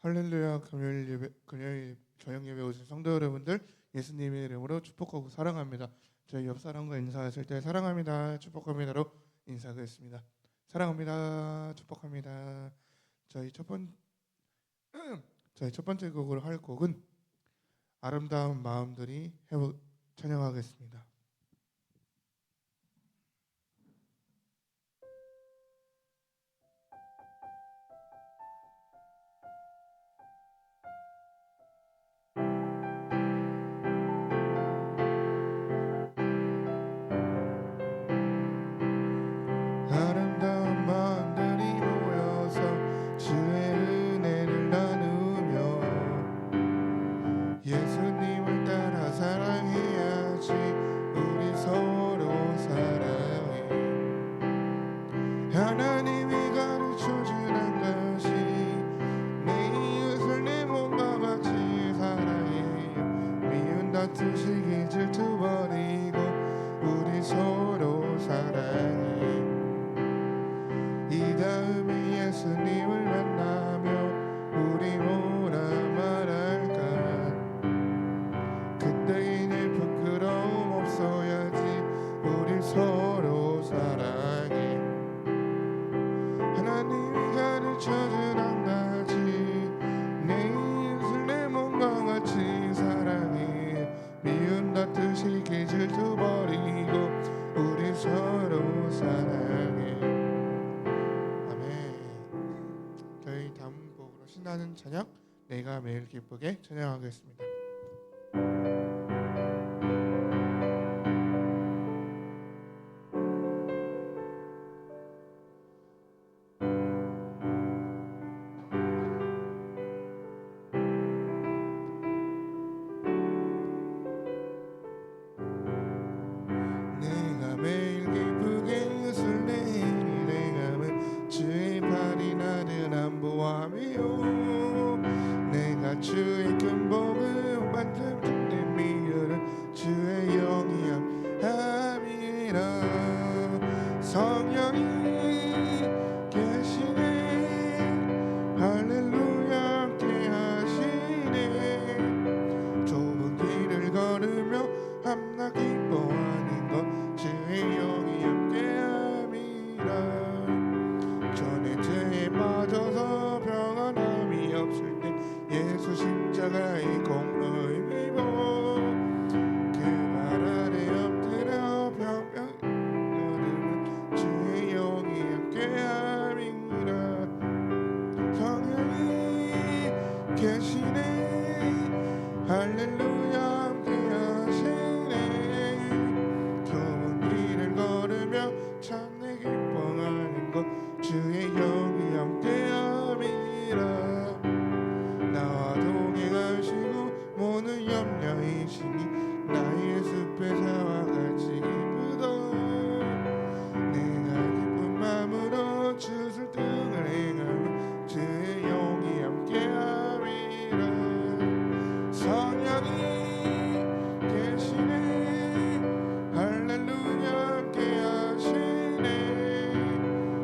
할렐루야. 금요일 저녁 예배 오신 성도 여러분들, 예수님의 이름으로 축복하고 사랑합니다. 저희 옆 사람과 인사하실 때 사랑합니다, 축복합니다로 인사하겠습니다. 사랑합니다, 축복합니다. 저희 첫 번째 곡으로 할 곡은 아름다운 마음들이 찬양하겠습니다. 아름다운 마음들이 모여서 주의 은혜를 나누며 예수님을 따라 사랑해야지. 우리 서로 사랑해. 하나님이 가르쳐준 한 가지, 내 이웃을 내 몸과 같이 사랑해요. 미운 다투 시기 질투 버리고 우리 서로 사랑해. 이 다음에 예수님을 만나면 우리 뭐라 말할까? 그때 이내 부끄러움 없어야지. 우리 서로 사랑해. 하나님이 가르쳐준 한 가지, 내 이웃을 내 몸과 같이 사랑해. 미운 다투시기 질투 버리고 우리 서로 사랑해. 저희 다음 곡으로 신나는 찬양, 내가 매일 기쁘게 찬양하겠습니다. 내가 매일 기쁘게 웃을 내일이 내가면 주의 발이 나를 안보하며 내가 주의 큰 복음 완전 내 미련은 주의 영이 함이라. 성령이 계시네. 할렐루야 함께 하시네. 좁은 길을 걸으며 함나 기뻐하는 것 주의 영이 함께함이라. 전에 죄에 빠져서 평안함이 없을 때 예수 십자가의 공로를 입어 그 발 아래 엎드려 평안히 걸으면 주의 영이 함께함이라. 성령이 계시네. 할렐루야 함께 하시네. 좁은 길을 걸으며 참내 기뻐하는 것 주의 영이 함께함이라. 나와 동행하시고 모든 염려이시니 나의 숲에 사와 같이 기쁘다. 내가 기쁜 마음으로 주술 등을 행하며 주의 영이 함께함이라. 성령이 계시네. 할렐루야 함께 하시네.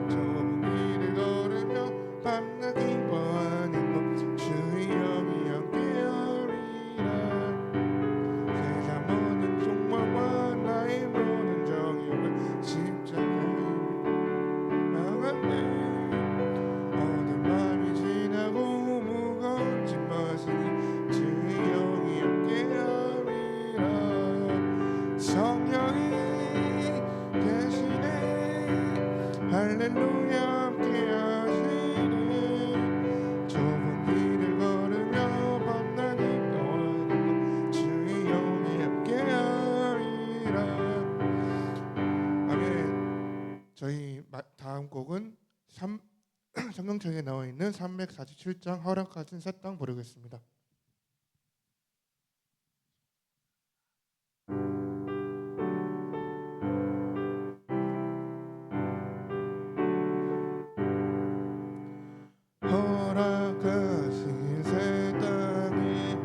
좁은 길을 걸으며 밤낮 기뻐하는 것 주의 영이 함께함이라. 세상 모든 종말과 나의 모든 정욕을 십자가에 망하네. 어두운 밤이 지나고 무거운 짐 벗으니 주의 영이 함께함이라. 성령이 계시네. 할렐루야 함께 하시네. 좁은 길을 걸으며 밤낮 기뻐하는 것 주의 영이 함께함이라. 아멘. 저희 다음 곡은 성경책에 나와 있는 347장 허락하신 새 땅 부르겠습니다. 허락하신 새 땅에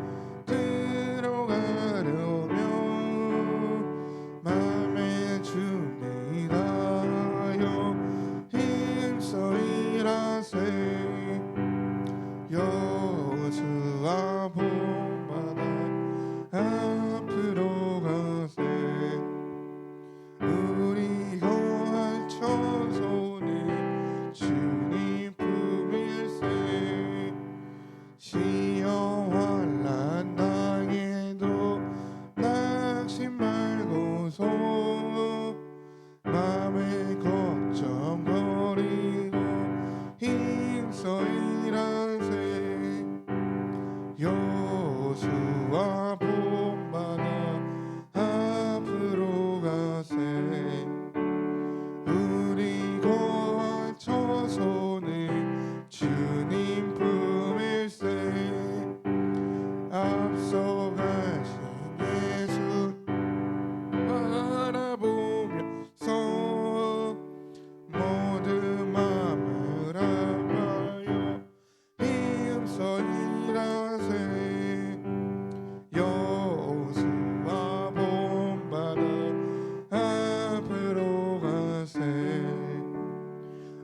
들어가려면 맘에 준비하여 힘써 일하세. 일하세 여호수아 본받아 앞으로 가세 우리 거쳐 손을 주님 품일세 앞서가신 예수 바라보면서 모든 마음을 아파요 힘써 일하세 여호수아 본받아 앞으로 가세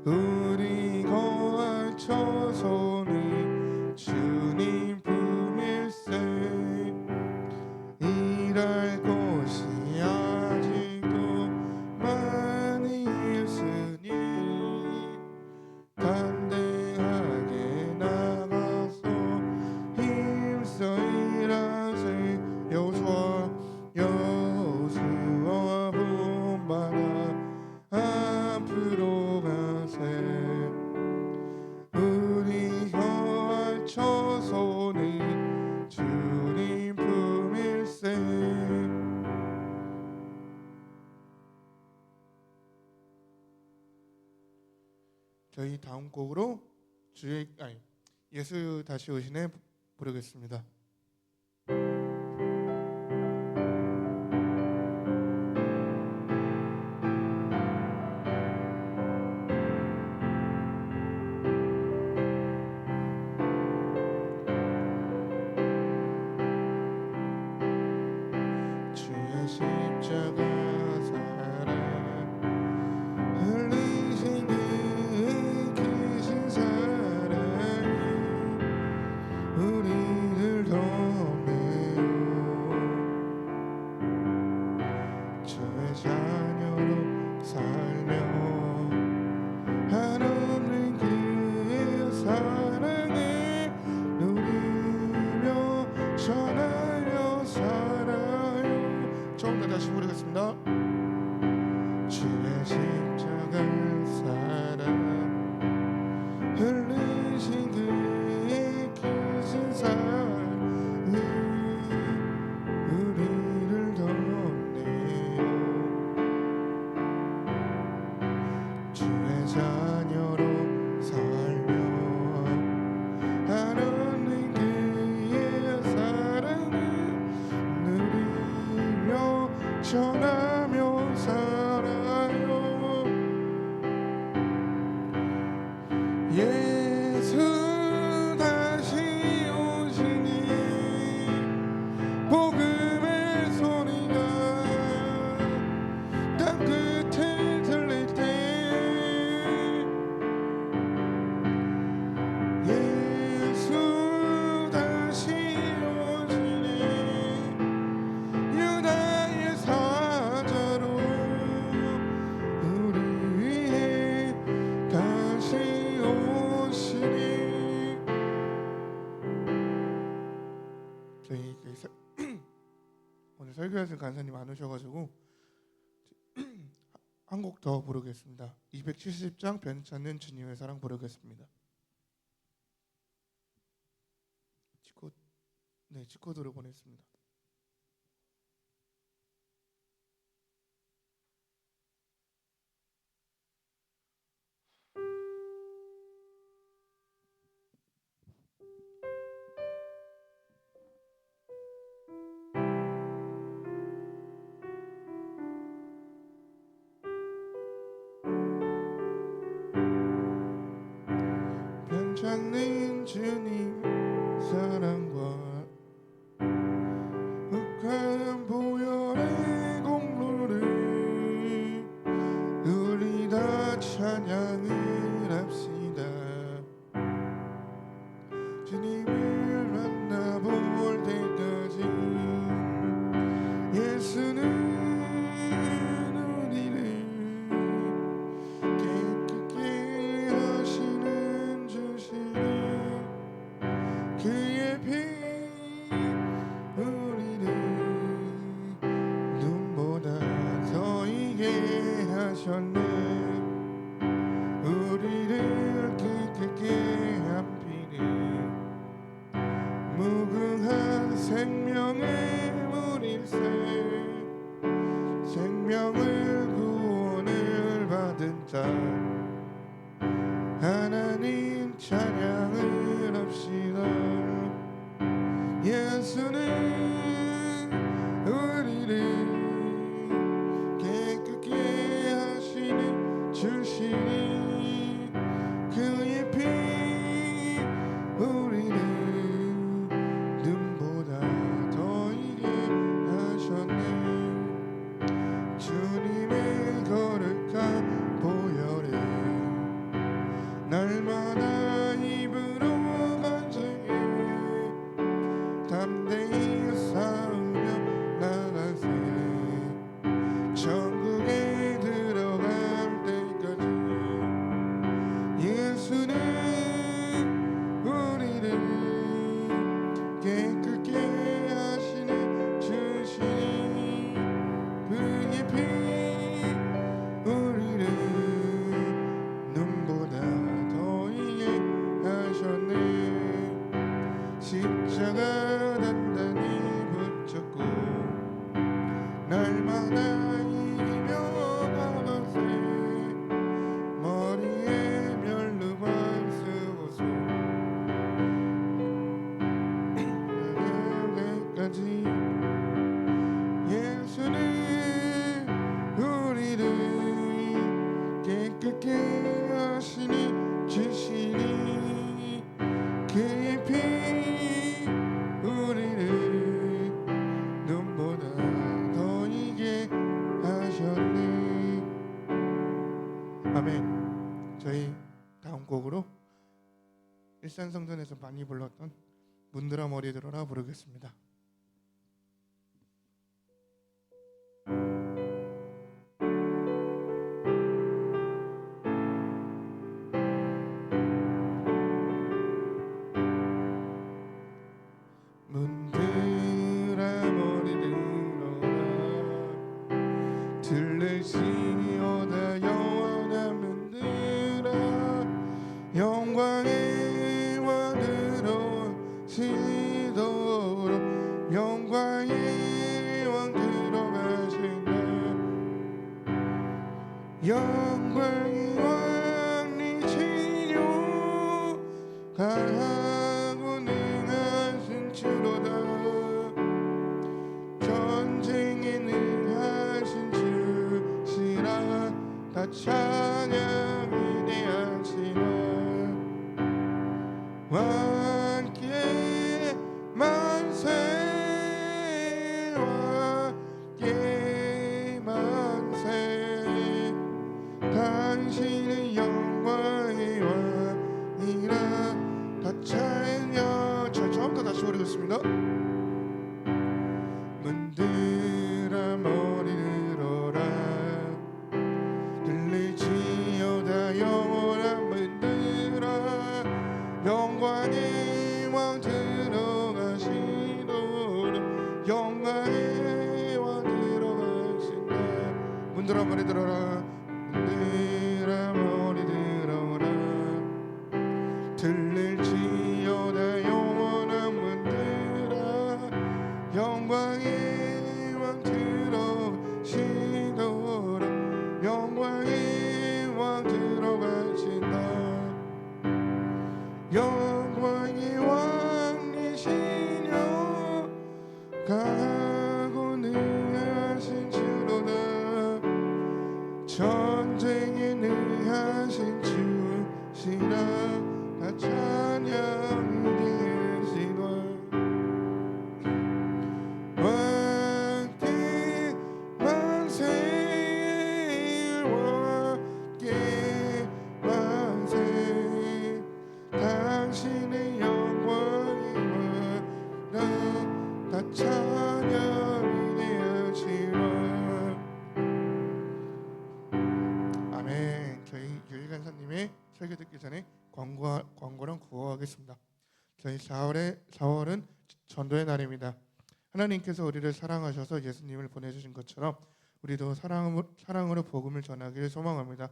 우리 거할 처소는 주님 품일세 일할 곳이 아직도 많이 있으니 담대하게 나가서 힘써 일하세 여호수아 본받아 앞으로 가세 우리 거할 처소는 주님 품일세 저희 다음 곡으로 예수 다시 오시네 부르겠습니다. 주의 십자가 사랑 흘리신 그 크신 사랑이 우리를 돕네요 주의 자녀로 살며 한없는 그 사랑을 누리며 전하며 살아요 처음부터 다시 부르겠습니다. 주의 십자가 사랑 흘리신 그 크신 사랑이 우리를 돕네요 주의 자녀로 살며 한없는 그의 사랑을 누리며 전하며 살아요 예수 다시 오시니 복음의 소리가 땅끝에 들릴 때 예수 다시 오시니 유다의 사자로 우리 위해 다시 오시니 저희 오늘 설교하신 간사님 안 오셔가지고 한 곡 더 부르겠습니다. 270장 변찮는 주님의 사랑 부르겠습니다. G코드로 보냈습니다. 변찮는 주님 사랑과 흑한 보혈의 공로를 우리 다 찬양을 합시다. 주님을 만나볼 때까지 예수는 우리를 깨끗게 하시는 주시니 그의 피 우리를 눈보다 더 이게 하셨네 우리를 깨끗게 보자. 하나님 찬양을 합시다. 예수는 우리를 깨끗게 하시는 주시니 그의 피 우리를 눈보다 더 이게 하셨네. 주님의 거룩한 보혈에 날마다 입으로 간증해 담대히 싸우며 나가세. 천국에 들어갈 때까지 예수는 우리를 깨끗게 하시는 주시니 그의 피 우리를 눈보다 더 이게 하셨네. 십자가 단단히 붙잡고 날마다 이기며 나가세. 머리에 멸루관 쓰고서 나가기까지 예수는 우리를 깨끗게 하시니 주시니 그의 피 우리를 눈보다 더 이게 하셨네. 아멘. 저희 다음 곡으로 일산성전에서 많이 불렀던 문드라 머리 들어라 부르겠습니다. 문드라 머리 들어라 들릴지어다 영원한 문드라 영광의 왕으로 시도록 영광의 왕 들어가신다. 영광의 왕이시요 강하고 능하신 주로다. 전쟁에 능하신 주시라. 다 찬양 위대하시라. 왕께 만세 왕께 만세 당신의 영광의 왕이라. 다 찬양. 저 처음부터 다시 부르겠습니다. 문드라 머리 들어라 들릴지어다 영원한 문드라 영광의 왕 들어가시도록 영광의 왕 들어가신다. 문드라 머리 들어라 문드라 머리 들어라 들릴지어다 영원한 문드라 영광의 왕 들어가시도록 영광의 왕 들어가신다. 영광의 왕이시여 강하고 능하신 주로다. 전쟁에 능하신 주시라. 다 찬양 위대하시다. 왕께 만세 왕께 만세 당신의 영광이 와라. 다 찬양 위대하시라. 아멘. 저희 유일간사님의 설교 듣기 전에 광고랑 구호하겠습니다. 저희 4월은 전도의 날입니다. 하나님께서 우리를 사랑하셔서 예수님을 보내주신 것처럼 우리도 사랑으로 복음을 전하기를 소망합니다.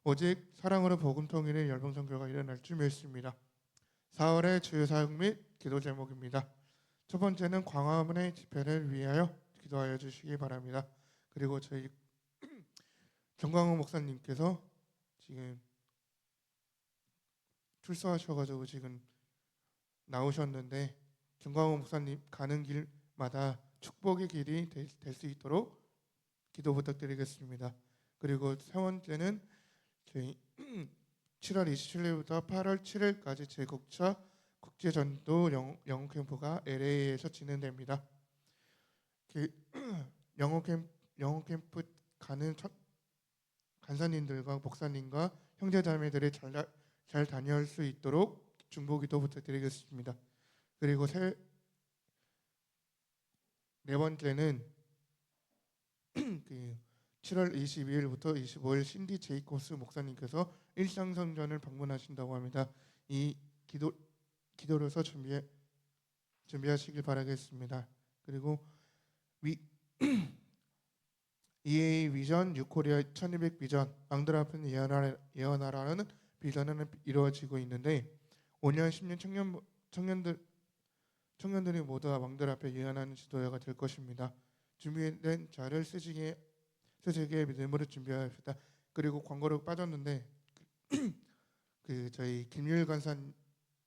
오직 사랑으로 복음 통일의 열방 선교가 일어날 줄 믿습니다. 4월의 주요 사역 및 기도 제목입니다. 첫 번째는 광화문의 집회를 위하여 기도하여 주시기 바랍니다. 그리고 저희 정광훈 목사님께서 지금 출소하셔가지고 지금 나오셨는데 김광호 목사님 가는 길마다 축복의 길이 될 수 있도록 기도 부탁드리겠습니다. 그리고 세 번째는 저희 7월 27일부터 8월 7일까지 제국차 국제전도 영어 캠프가 LA에서 진행됩니다. 영어 캠프 가는 간사님들과 목사님과 형제자매들이 잘 다녀올 수 있도록 중보기도 부탁드리겠습니다. 그리고 네 번째는 7월 22일부터 25일 신디 제이콥스 목사님께서 일상성전을 방문하신다고 합니다. 이 기도로서 준비하시길 바라겠습니다. 그리고 EA 비전, 유코리아 1200 비전, 왕들 앞은 예언하라는 비전은 이루어지고 있는데 5년 10년 청년들이 모두 왕들 앞에 예언하는 지도자가 될 것입니다. 준비된 자를 쓰시기에 믿음으로 준비합시다. 그리고 광고로 빠졌는데 저희 김유일 간사님,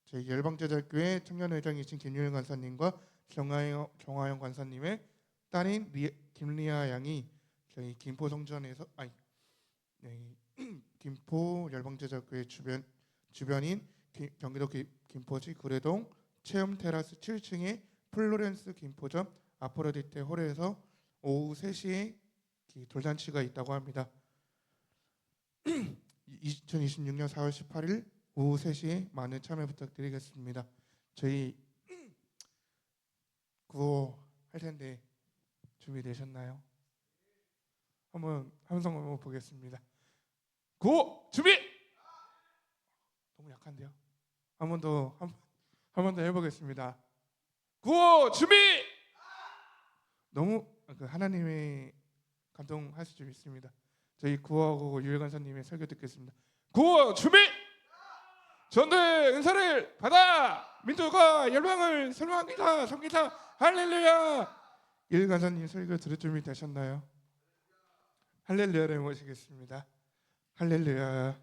저희 열방제자교회 청년회장이신 김유일 간사님과 정하영 간사님의 딸인 김리아 양이 저희 김포 성전에서 김포 열방제자교회 주변인 경기도 김포시 구례동 체험 테라스 7층의 플로렌스 김포점 아프로디테 홀에서 오후 3시에 돌잔치가 있다고 합니다. 2026년 4월 18일 오후 3시에 많은 참여 부탁드리겠습니다. 저희 구호 할 텐데 준비되셨나요? 한번 함성 한번 보겠습니다. 구호 준비! 너무 약한데요? 한 번 더 해보겠습니다. 구호 준비! 너무 하나님의 감동하실 줄 믿습니다. 저희 구호하고 유일 간사님의 설교 듣겠습니다. 구호 준비! 전도의 은사를 받아 민족과 열방을 설명합니다. 섬기다 할렐루야. 유일 간사님 설교 들을 준비 되셨나요? 할렐루야를 모시겠습니다. 할렐루야.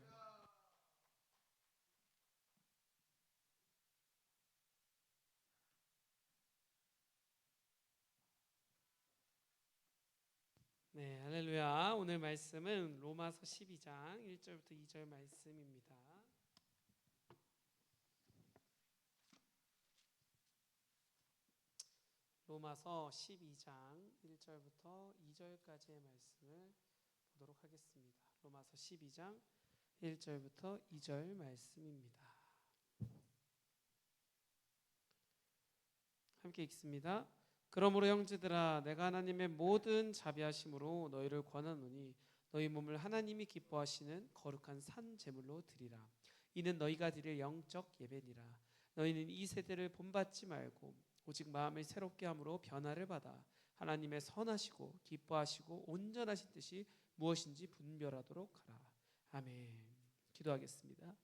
네, 할렐루야. 오늘 말씀은 로마서 12장 1절부터 2절 말씀입니다. 로마서 12장 1절부터 2절까지의 말씀을 보도록 하겠습니다. 로마서 12장 1절부터 2절 말씀입니다. 함께 읽습니다. 그러므로 형제들아 내가 하나님의 모든 자비하심으로 너희를 권하노니 너희 몸을 하나님이 기뻐하시는 거룩한 산 제물로 드리라. 이는 너희가 드릴 영적 예배니라. 너희는 이 세대를 본받지 말고 오직 마음을 새롭게 함으로 변화를 받아 하나님의 선하시고 기뻐하시고 온전하신 뜻이 무엇인지 분별하도록 하라. 아멘. 기도하겠습니다.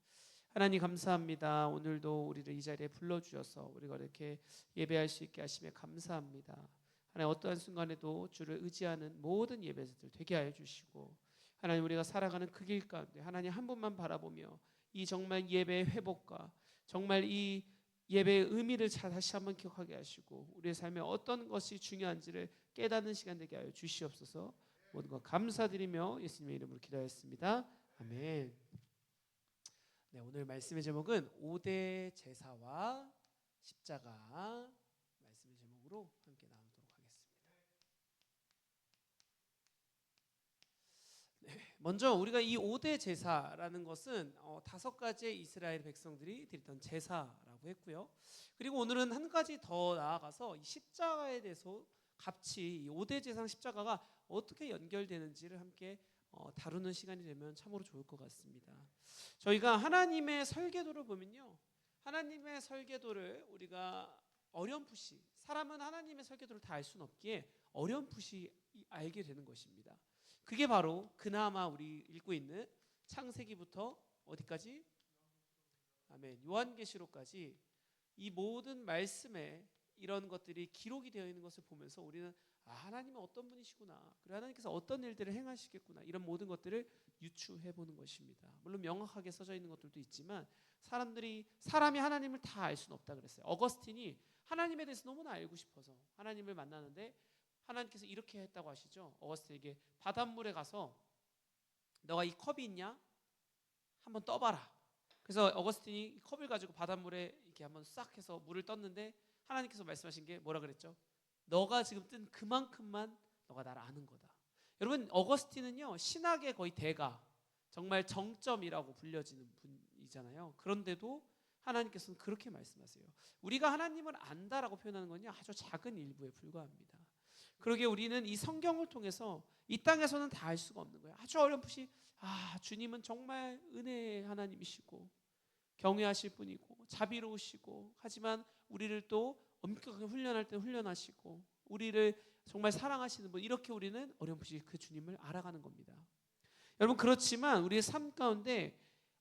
하나님 감사합니다. 오늘도 우리를 이 자리에 불러주셔서 우리가 이렇게 예배할 수 있게 하심에 감사합니다. 하나님 어떠한 순간에도 주를 의지하는 모든 예배자들 되게 하여 주시고 하나님 우리가 살아가는 그 길 가운데 하나님 한 분만 바라보며 이 정말 예배의 회복과 정말 이 예배의 의미를 다시 한번 기억하게 하시고 우리의 삶에 어떤 것이 중요한지를 깨닫는 시간 되게 하여 주시옵소서. 모든 것 감사드리며 예수님의 이름으로 기도하였습니다. 아멘. 네, 오늘 말씀의 제목은 5대 제사와 십자가 말씀의 제목으로 함께 나누도록 하겠습니다. 네, 먼저 우리가 이 5대 제사라는 것은 5가지의 이스라엘 백성들이 드렸던 제사라고 했고요. 그리고 오늘은 한 가지 더 나아가서 이 십자가에 대해서 같이 이 5대 제사 십자가가 어떻게 연결되는지를 함께 다루는 시간이 되면 참으로 좋을 것 같습니다. 저희가 하나님의 설계도를 보면요, 하나님의 설계도를 우리가 어렴풋이, 사람은 하나님의 설계도를 다 알 수는 없기에 어렴풋이 알게 되는 것입니다. 그게 바로 그나마 우리 읽고 있는 창세기부터 어디까지? 아멘. 요한계시록까지 이 모든 말씀에 이런 것들이 기록이 되어 있는 것을 보면서 우리는 하나님은 어떤 분이시구나, 그리고 하나님께서 어떤 일들을 행하시겠구나, 이런 모든 것들을 유추해 보는 것입니다. 물론 명확하게 써져 있는 것들도 있지만 사람이 하나님을 다 알 수는 없다 그랬어요. 어거스틴이 하나님에 대해서 너무나 알고 싶어서 하나님을 만나는데 하나님께서 이렇게 했다고 하시죠. 어거스틴에게 바닷물에 가서 너가 이 컵이 있냐? 한번 떠봐라. 그래서 어거스틴이 이 컵을 가지고 바닷물에 이렇게 한번 싹 해서 물을 떴는데 하나님께서 말씀하신 게 뭐라 그랬죠? 너가 지금 뜬 그만큼만 너가 나를 아는 거다. 여러분, 어거스틴은요 신학의 거의 대가, 정말 정점이라고 불려지는 분이잖아요. 그런데도 하나님께서는 그렇게 말씀하세요. 우리가 하나님을 안다라고 표현하는 건요 아주 작은 일부에 불과합니다. 그러게 우리는 이 성경을 통해서 이 땅에서는 다 알 수가 없는 거예요. 아주 어렴풋이 주님은 정말 은혜의 하나님이시고 경외하실 분이고 자비로우시고, 하지만 우리를 또 엄격하게 훈련할 때 훈련하시고 우리를 정말 사랑하시는 분, 이렇게 우리는 어렴풋이 그 주님을 알아가는 겁니다. 여러분, 그렇지만 우리의 삶 가운데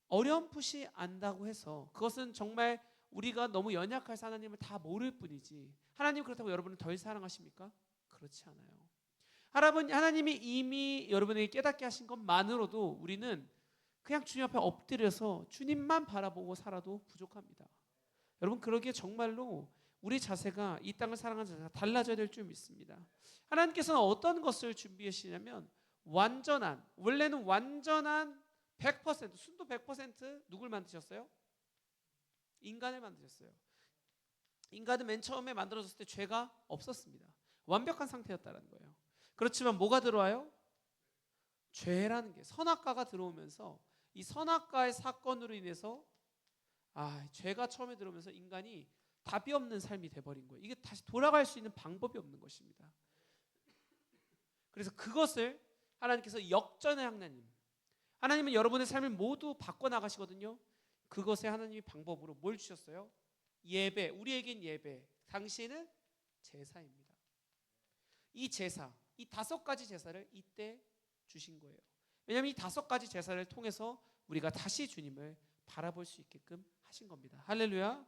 어렴풋이 안다고 해서 그것은 정말 우리가 너무 연약해서 하나님을 다 모를 뿐이지, 하나님 그렇다고 여러분을 덜 사랑하십니까? 그렇지 않아요. 하나님이 이미 여러분에게 깨닫게 하신 것만으로도 우리는 그냥 주님 앞에 엎드려서 주님만 바라보고 살아도 부족합니다. 여러분, 그러기에 정말로 우리 자세가, 이 땅을 사랑하는 자세가 달라져야 될 줄 믿습니다. 하나님께서는 어떤 것을 준비하시냐면 원래는 완전한 100%, 순도 100% 누굴 만드셨어요? 인간을 만드셨어요. 인간은 맨 처음에 만들어졌을 때 죄가 없었습니다. 완벽한 상태였다는 거예요. 그렇지만 뭐가 들어와요? 죄라는 게, 선악과가 들어오면서 이 선악과의 사건으로 인해서 죄가 처음에 들어오면서 인간이 답이 없는 삶이 돼버린 거예요. 이게 다시 돌아갈 수 있는 방법이 없는 것입니다. 그래서 그것을 하나님께서 역전의 하나님은 여러분의 삶을 모두 바꿔나가시거든요. 그것에 하나님이 방법으로 뭘 주셨어요? 예배, 우리에겐 예배, 당시에는 제사입니다. 이 제사, 이 5가지 제사를 이때 주신 거예요. 왜냐하면 이 5가지 제사를 통해서 우리가 다시 주님을 바라볼 수 있게끔 하신 겁니다. 할렐루야.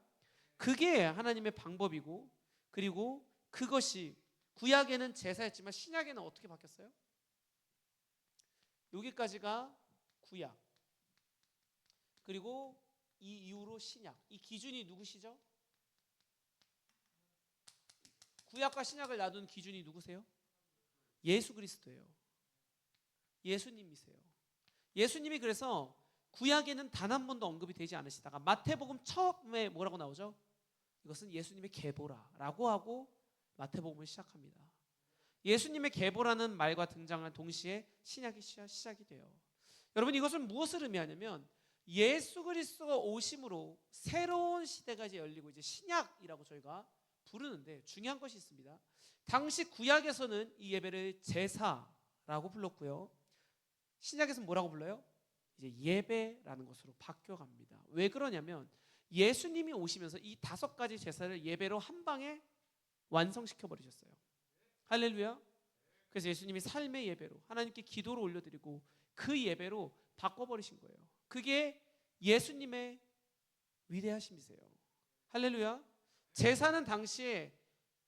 그게 하나님의 방법이고, 그리고 그것이 구약에는 제사였지만 신약에는 어떻게 바뀌었어요? 여기까지가 구약, 그리고 이 이후로 신약. 이 기준이 누구시죠? 구약과 신약을 놔둔 기준이 누구세요? 예수 그리스도예요. 예수님이세요. 예수님이 그래서 구약에는 단 한 번도 언급이 되지 않으시다가 마태복음 처음에 뭐라고 나오죠? 이것은 예수님의 계보라라고 하고 마태복음을 시작합니다. 예수님의 계보라는 말과 등장한 동시에 신약이 시작이 돼요. 여러분, 이것은 무엇을 의미하냐면 예수 그리스도가 오심으로 새로운 시대가 이제 열리고, 이제 신약이라고 저희가 부르는데 중요한 것이 있습니다. 당시 구약에서는 이 예배를 제사라고 불렀고요, 신약에서는 뭐라고 불러요? 이제 예배라는 것으로 바뀌어갑니다. 왜 그러냐면 예수님이 오시면서 이 5가지 제사를 예배로 한 방에 완성시켜 버리셨어요. 할렐루야. 그래서 예수님이 삶의 예배로, 하나님께 기도를 올려드리고 그 예배로 바꿔버리신 거예요. 그게 예수님의 위대하심이세요. 할렐루야. 제사는 당시에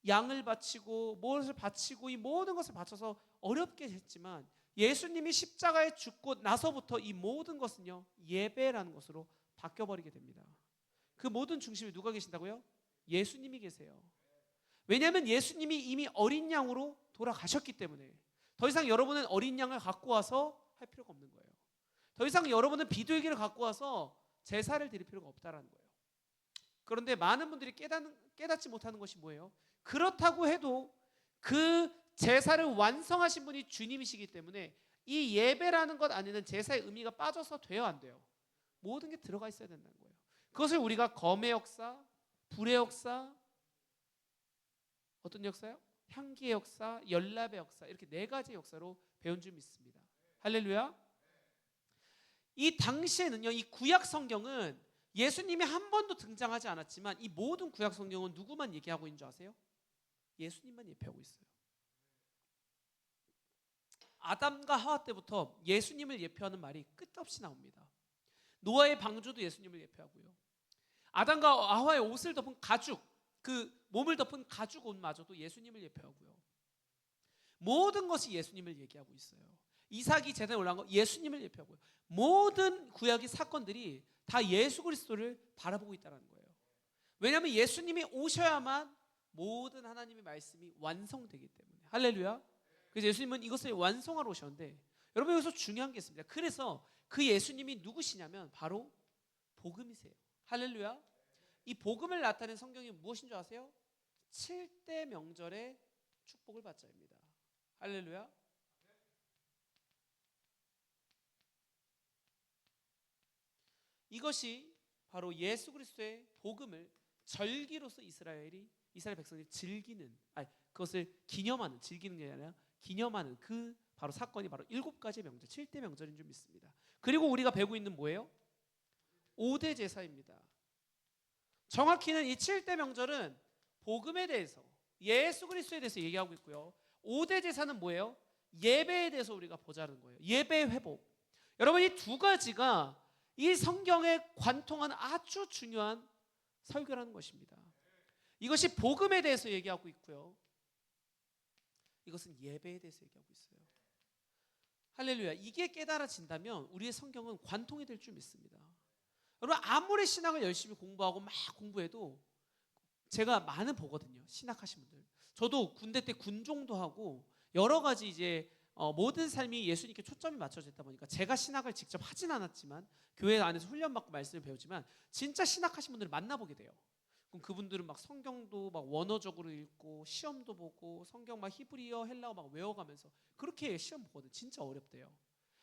양을 바치고 무엇을 바치고 이 모든 것을 바쳐서 어렵게 했지만 예수님이 십자가에 죽고 나서부터 이 모든 것은요 예배라는 것으로 바뀌어버리게 됩니다. 그 모든 중심에 누가 계신다고요? 예수님이 계세요. 왜냐하면 예수님이 이미 어린 양으로 돌아가셨기 때문에 더 이상 여러분은 어린 양을 갖고 와서 할 필요가 없는 거예요. 더 이상 여러분은 비둘기를 갖고 와서 제사를 드릴 필요가 없다는 거예요. 그런데 많은 분들이 깨닫지 못하는 것이 뭐예요? 그렇다고 해도 그 제사를 완성하신 분이 주님이시기 때문에 이 예배라는 것 안에는 제사의 의미가 빠져서 돼요, 안 돼요? 모든 게 들어가 있어야 된다는 거예요. 그것을 우리가 검의 역사, 불의 역사, 어떤 역사요? 향기의 역사, 연락의 역사, 이렇게 4가지 역사로 배운 줄 믿습니다. 할렐루야. 이 당시에는요, 이 구약 성경은 예수님이 한 번도 등장하지 않았지만 이 모든 구약 성경은 누구만 얘기하고 있는 줄 아세요? 예수님만 예표하고 있어요. 아담과 하와 때부터 예수님을 예표하는 말이 끝없이 나옵니다. 노아의 방주도 예수님을 예표하고요, 아담과 하와의 옷을 덮은 가죽, 그 몸을 덮은 가죽 옷마저도 예수님을 예표하고요, 모든 것이 예수님을 얘기하고 있어요. 이삭이 제단에 올라간 거 예수님을 예표하고요. 모든 구약의 사건들이 다 예수 그리스도를 바라보고 있다는 거예요. 왜냐하면 예수님이 오셔야만 모든 하나님의 말씀이 완성되기 때문에. 할렐루야. 그래서 예수님은 이것을 완성하러 오셨는데, 여러분 여기서 중요한 게 있습니다. 그래서 그 예수님이 누구시냐면 바로 복음이세요. 할렐루야. 이 복음을 나타낸 성경이 무엇인 줄 아세요? 7대 명절의 축복을 받자입니다. 할렐루야. 이것이 바로 예수 그리스도의 복음을 절기로서 이스라엘 백성들이 즐기는, 그것을 기념하는, 즐기는 게 아니라 기념하는 그 바로 사건이 바로 7가지 명절, 7대 명절인 줄 믿습니다. 그리고 우리가 배우고 있는 뭐예요? 5대 제사입니다. 정확히는 이 7대 명절은 복음에 대해서, 예수 그리스도에 대해서 얘기하고 있고요. 5대 제사는 뭐예요? 예배에 대해서 우리가 보자는 거예요. 예배 회복. 여러분 이 두 가지가 이 성경에 관통하는 아주 중요한 설교라는 것입니다. 이것이 복음에 대해서 얘기하고 있고요. 이것은 예배에 대해서 얘기하고 있어요. 할렐루야. 이게 깨달아진다면 우리의 성경은 관통이 될 줄 믿습니다. 여러분 아무리 신학을 열심히 공부하고 막 공부해도, 제가 많은 보거든요. 신학하신 분들. 저도 군대 때 군종도 하고 여러 가지 이제 모든 삶이 예수님께 초점이 맞춰져 있다 보니까 제가 신학을 직접 하진 않았지만 교회 안에서 훈련받고 말씀을 배우지만 진짜 신학하신 분들을 만나보게 돼요. 그럼 그분들은 막 성경도 막 원어적으로 읽고 시험도 보고 성경 막 히브리어 헬라어 막 외워가면서 그렇게 시험 보거든요. 진짜 어렵대요.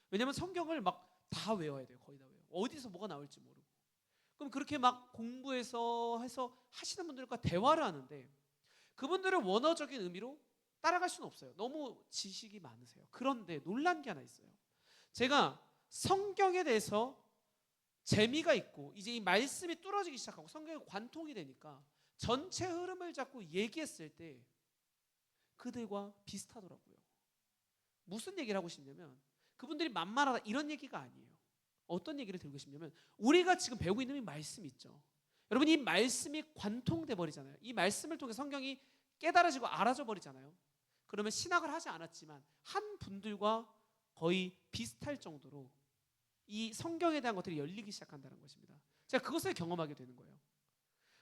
왜냐면 성경을 막 다 외워야 돼요. 거의 다 외워. 어디서 뭐가 나올지 모르고. 그럼 그렇게 막 공부해서 해서 하시는 분들과 대화를 하는데 그분들은 원어적인 의미로 따라갈 수는 없어요. 너무 지식이 많으세요. 그런데 놀란 게 하나 있어요. 제가 성경에 대해서 재미가 있고 이제 이 말씀이 뚫어지기 시작하고 성경에 관통이 되니까 전체 흐름을 잡고 얘기했을 때 그들과 비슷하더라고요. 무슨 얘기를 하고 싶냐면 그분들이 만만하다 이런 얘기가 아니에요. 어떤 얘기를 들고 싶냐면 우리가 지금 배우고 있는 이 말씀 있죠. 여러분 이 말씀이 관통돼 버리잖아요. 이 말씀을 통해 성경이 깨달아지고 알아져 버리잖아요. 그러면 신학을 하지 않았지만 한 분들과 거의 비슷할 정도로 이 성경에 대한 것들이 열리기 시작한다는 것입니다. 제가 그것을 경험하게 되는 거예요.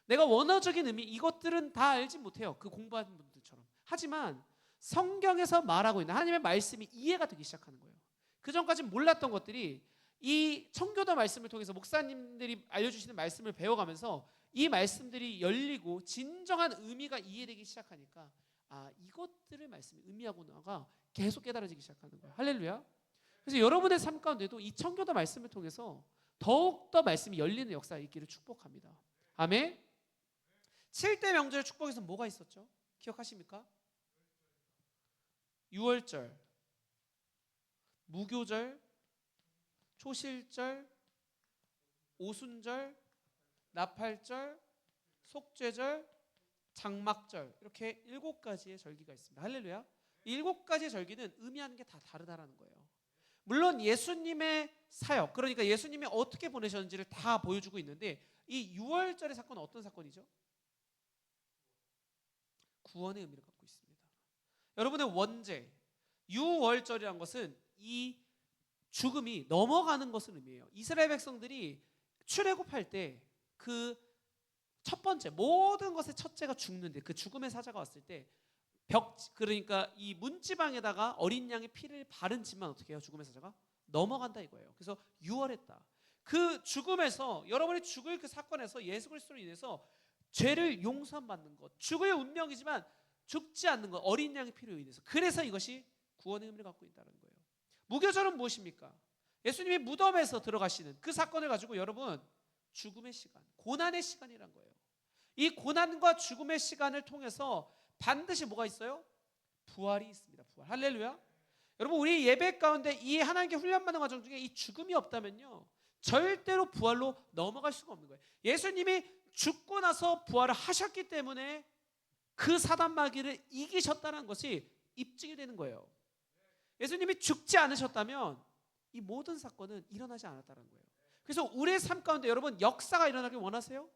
내가 원어적인 의미 이것들은 다 알지 못해요. 그 공부하는 분들처럼. 하지만 성경에서 말하고 있는 하나님의 말씀이 이해가 되기 시작하는 거예요. 그 전까지는 몰랐던 것들이 이 청교도 말씀을 통해서 목사님들이 알려주시는 말씀을 배워가면서 이 말씀들이 열리고 진정한 의미가 이해되기 시작하니까 이것들을 말씀이 의미하구나가 계속 깨달아지기 시작하는 거예요. 할렐루야. 그래서 여러분의 삶 가운데도 이 청교도 말씀을 통해서 더욱더 말씀이 열리는 역사가 있기를 축복합니다. 아멘. 7대 명절 축복에서 뭐가 있었죠? 기억하십니까? 유월절, 무교절, 초실절, 오순절, 나팔절, 속죄절, 장막절 이렇게 7가지의 절기가 있습니다. 할렐루야. 7가지의 절기는 의미하는 게 다 다르다라는 거예요. 물론 예수님의 사역, 그러니까 예수님이 어떻게 보내셨는지를 다 보여주고 있는데 이 6월절의 사건은 어떤 사건이죠? 구원의 의미를 갖고 있습니다. 여러분의 원죄, 6월절이라는 것은 이 죽음이 넘어가는 것을 의미해요. 이스라엘 백성들이 출애굽할 때 그 첫 번째 모든 것의 첫째가 죽는데 그 죽음의 사자가 왔을 때 그러니까 이 문지방에다가 어린 양의 피를 바른 집만 어떻게 해요? 죽음의 사자가 넘어간다 이거예요. 그래서 유월했다. 그 죽음에서 여러분이 죽을 그 사건에서 예수 그리스도로 인해서 죄를 용서받는 것, 죽을 운명이지만 죽지 않는 것, 어린 양의 피로 인해서. 그래서 이것이 구원의 의미를 갖고 있다는 거예요. 무교절은 무엇입니까? 예수님이 무덤에서 들어가시는 그 사건을 가지고 여러분 죽음의 시간, 고난의 시간이란 거예요. 이 고난과 죽음의 시간을 통해서 반드시 뭐가 있어요? 부활이 있습니다. 부활. 할렐루야. 여러분 우리 예배 가운데 이 하나님께 훈련받는 과정 중에 이 죽음이 없다면요 절대로 부활로 넘어갈 수가 없는 거예요. 예수님이 죽고 나서 부활을 하셨기 때문에 그 사단 마귀를 이기셨다는 것이 입증이 되는 거예요. 예수님이 죽지 않으셨다면 이 모든 사건은 일어나지 않았다는 거예요. 그래서 우리의 삶 가운데 여러분 역사가 일어나길 원하세요?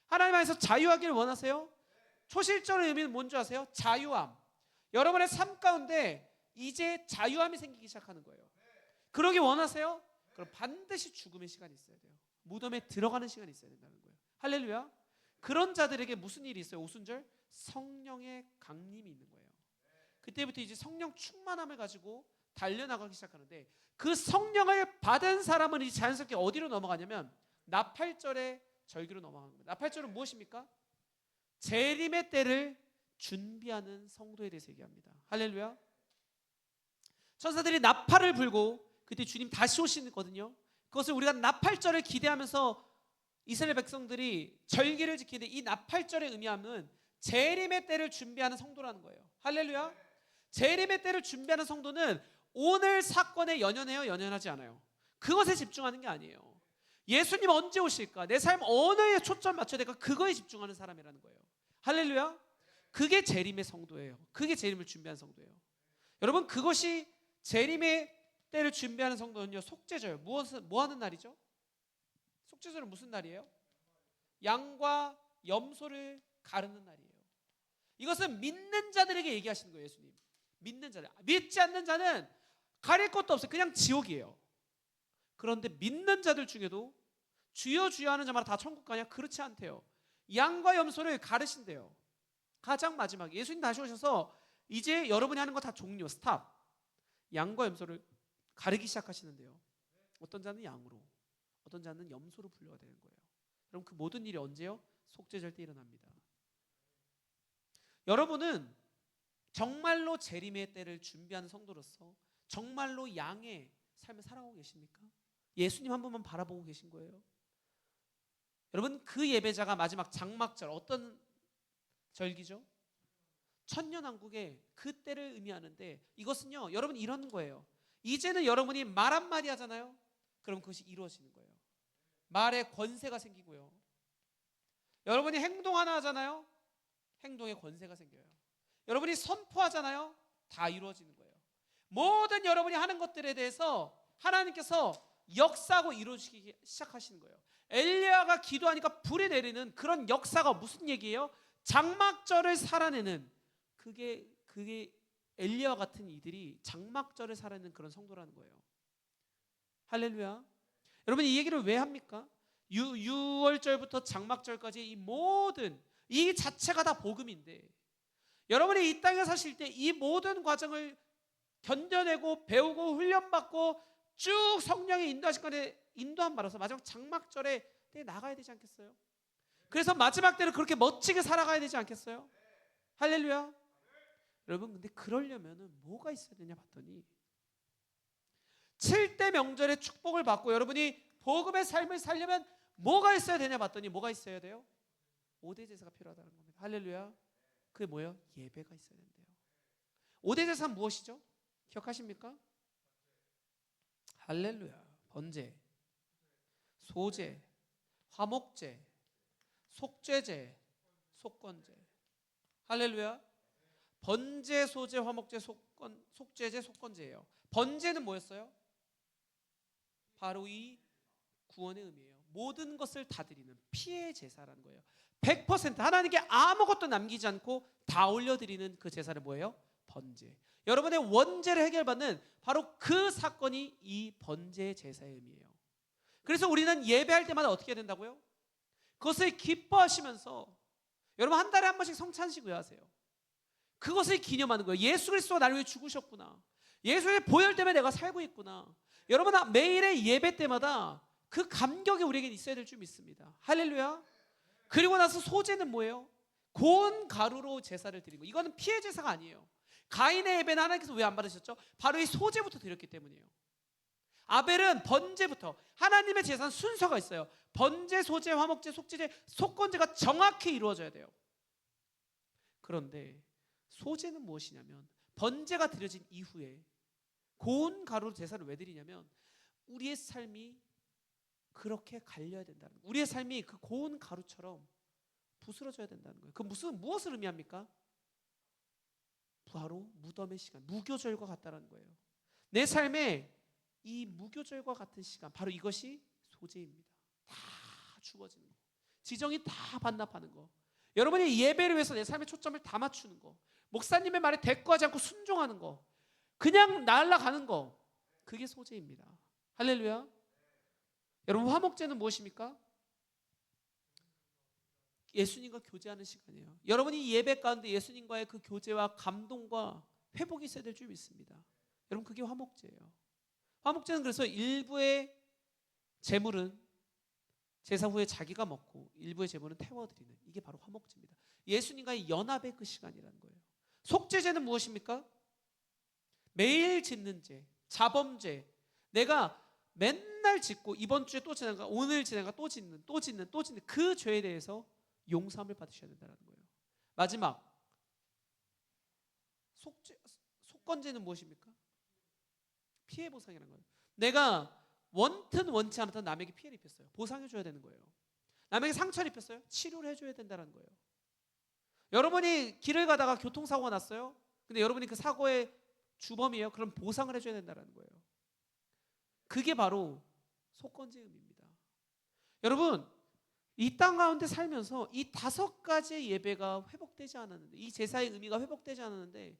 하나님 안에서 자유하기를 원하세요? 초실절의 의미는 뭔지 아세요? 자유함. 여러분의 삶 가운데 이제 자유함이 생기기 시작하는 거예요. 그러기 원하세요? 그럼 반드시 죽음의 시간이 있어야 돼요. 무덤에 들어가는 시간이 있어야 된다는 거예요. 할렐루야. 그런 자들에게 무슨 일이 있어요? 오순절 성령의 강림이 있는 거예요. 그때부터 이제 성령 충만함을 가지고 달려나가기 시작하는데, 그 성령을 받은 사람은 이제 자연스럽게 어디로 넘어가냐면 나팔절의 절기로 넘어가는 겁니다. 나팔절은 무엇입니까? 재림의 때를 준비하는 성도에 대해서 얘기합니다. 할렐루야. 천사들이 나팔을 불고 그때 주님 다시 오시거든요. 그것을 우리가 나팔절을 기대하면서 이스라엘 백성들이 절기를 지키는데, 이 나팔절의 의미하면 재림의 때를 준비하는 성도라는 거예요. 할렐루야. 재림의 때를 준비하는 성도는 오늘 사건에 연연해요, 연연하지 않아요? 그것에 집중하는 게 아니에요. 예수님 언제 오실까? 내 삶 언어에 초점 맞춰야 될까? 그거에 집중하는 사람이라는 거예요. 할렐루야. 그게 재림의 성도예요. 그게 재림을 준비하는 성도예요. 여러분, 그것이 재림의 때를 준비하는 성도는요, 속죄절. 뭐 하는 날이죠? 속죄절은 무슨 날이에요? 양과 염소를 가르는 날이에요. 이것은 믿는 자들에게 얘기하시는 거예요. 예수님, 믿는 자들. 믿지 않는 자는 가릴 것도 없어요. 그냥 지옥이에요. 그런데 믿는 자들 중에도 주여 주여 하는 자마다 다 천국 가냐? 그렇지 않대요. 양과 염소를 가르신대요. 가장 마지막에 예수님 다시 오셔서 이제 여러분이 하는 거 다 종료, 스탑. 양과 염소를 가르기 시작하시는데요, 어떤 자는 양으로, 어떤 자는 염소로 분류가 되는 거예요. 여러분, 그 모든 일이 언제요? 속죄절 때 일어납니다. 여러분은 정말로 재림의 때를 준비하는 성도로서 정말로 양의 삶을 살아가고 계십니까? 예수님 한 분만 바라보고 계신 거예요? 여러분, 그 예배자가 마지막 장막절, 어떤 절기죠? 천년왕국의 그 때를 의미하는데, 이것은요, 여러분 이런 거예요. 이제는 여러분이 말 한마디 하잖아요. 그럼 그것이 이루어지는 거예요. 말에 권세가 생기고요. 여러분이 행동 하나 하잖아요. 행동에 권세가 생겨요. 여러분이 선포하잖아요. 다 이루어지는 거예요. 모든 여러분이 하는 것들에 대해서 하나님께서 역사하고 이루어지기 시작하시는 거예요. 엘리야가 기도하니까 불이 내리는 그런 역사가 무슨 얘기예요? 장막절을 살아내는, 그게 엘리야와 같은 이들이 장막절을 살아내는 그런 성도라는 거예요. 할렐루야. 여러분, 이 얘기를 왜 합니까? 6월절부터 장막절까지 이 모든, 이 자체가 다 복음인데, 여러분이 이 땅에 사실 때 이 모든 과정을 견뎌내고 배우고 훈련받고 쭉 성령의 인도하신 건에 인도함 받아서 마지막 장막절에 나가야 되지 않겠어요? 그래서 마지막 때를 그렇게 멋지게 살아가야 되지 않겠어요? 할렐루야. 여러분, 근데 그러려면 뭐가 있어야 되냐 봤더니, 7대 명절의 축복을 받고 여러분이 복음의 삶을 살려면 뭐가 있어야 되냐 봤더니, 뭐가 있어야 돼요? 5대 제사가 필요하다는 겁니다. 할렐루야. 그게 뭐예요? 예배가 있어야 된대요. 5대 제사는 무엇이죠? 기억하십니까? 할렐루야. 번제, 소제, 화목제, 속죄제, 속건제. 할렐루야. 번제, 소제, 화목제, 속죄제, 속건제예요. 번제는 뭐였어요? 바로 이 구원의 의미예요. 모든 것을 다 드리는 피의 제사라는 거예요. 100% 하나님께 아무것도 남기지 않고 다 올려드리는 그 제사를 뭐예요? 번제. 여러분의 원죄를 해결받는 바로 그 사건이 이 번제 제사의 의미예요. 그래서 우리는 예배할 때마다 어떻게 해야 된다고요? 그것을 기뻐하시면서, 여러분 한 달에 한 번씩 성찬식 왜 하세요? 그것을 기념하는 거예요. 예수 그리스도가 나를 위해 죽으셨구나. 예수의 보혈 때문에 내가 살고 있구나. 여러분, 매일의 예배 때마다 그 감격이 우리에게 있어야 될 줄 믿습니다. 할렐루야. 그리고 나서 소제는 뭐예요? 고운 가루로 제사를 드린 거. 이거는 피해 제사가 아니에요. 가인의 예배는 하나님께서 왜 안 받으셨죠? 바로 이 소제부터 드렸기 때문이에요. 아벨은 번제부터. 하나님의 제사는 순서가 있어요. 번제, 소제, 화목제, 속죄제, 속건제가 정확히 이루어져야 돼요. 그런데 소제는 무엇이냐면, 번제가 드려진 이후에 고운 가루로 제사를 왜 드리냐면, 우리의 삶이 그렇게 갈려야 된다는 거예요. 우리의 삶이 그 고운 가루처럼 부스러져야 된다는 거예요. 그 무엇을 의미합니까? 바로 무덤의 시간, 무교절과 같다는 거예요. 내 삶에 이 무교절과 같은 시간, 바로 이것이 소제입니다. 다 죽어지는 거, 지정이 다 반납하는 거, 여러분이 예배를 위해서 내 삶의 초점을 다 맞추는 거, 목사님의 말에 대꾸하지 않고 순종하는 거, 그냥 날아가는 거, 그게 소재입니다. 할렐루야. 여러분, 화목제는 무엇입니까? 예수님과 교제하는 시간이에요. 여러분이 예배 가운데 예수님과의 그 교제와 감동과 회복이 있어야 될 줄 믿습니다. 여러분, 그게 화목제예요. 화목제는 그래서 일부의 제물은 제사 후에 자기가 먹고 일부의 제물은 태워드리는, 이게 바로 화목제입니다. 예수님과의 연합의 그 시간이라는 거예요. 속죄제는 무엇입니까? 매일 짓는 죄, 자범죄, 내가 맨날 짓고 이번 주에 또 지나가, 오늘 지나가 또 짓는 그 죄에 대해서 용서함을 받으셔야 된다는 거예요. 마지막 속건제는 무엇입니까? 피해 보상이라는 거예요. 내가 원튼 원치 않았던 남에게 피해를 입혔어요. 보상해 줘야 되는 거예요. 남에게 상처를 입혔어요. 치료를 해줘야 된다는 거예요. 여러분이 길을 가다가 교통사고가 났어요. 근데 여러분이 그 사고의 주범이에요. 그럼 보상을 해줘야 된다는 거예요. 그게 바로 속건제의 의미입니다. 여러분, 이 땅 가운데 살면서 이 5가지의 예배가 회복되지 않았는데, 이 제사의 의미가 회복되지 않았는데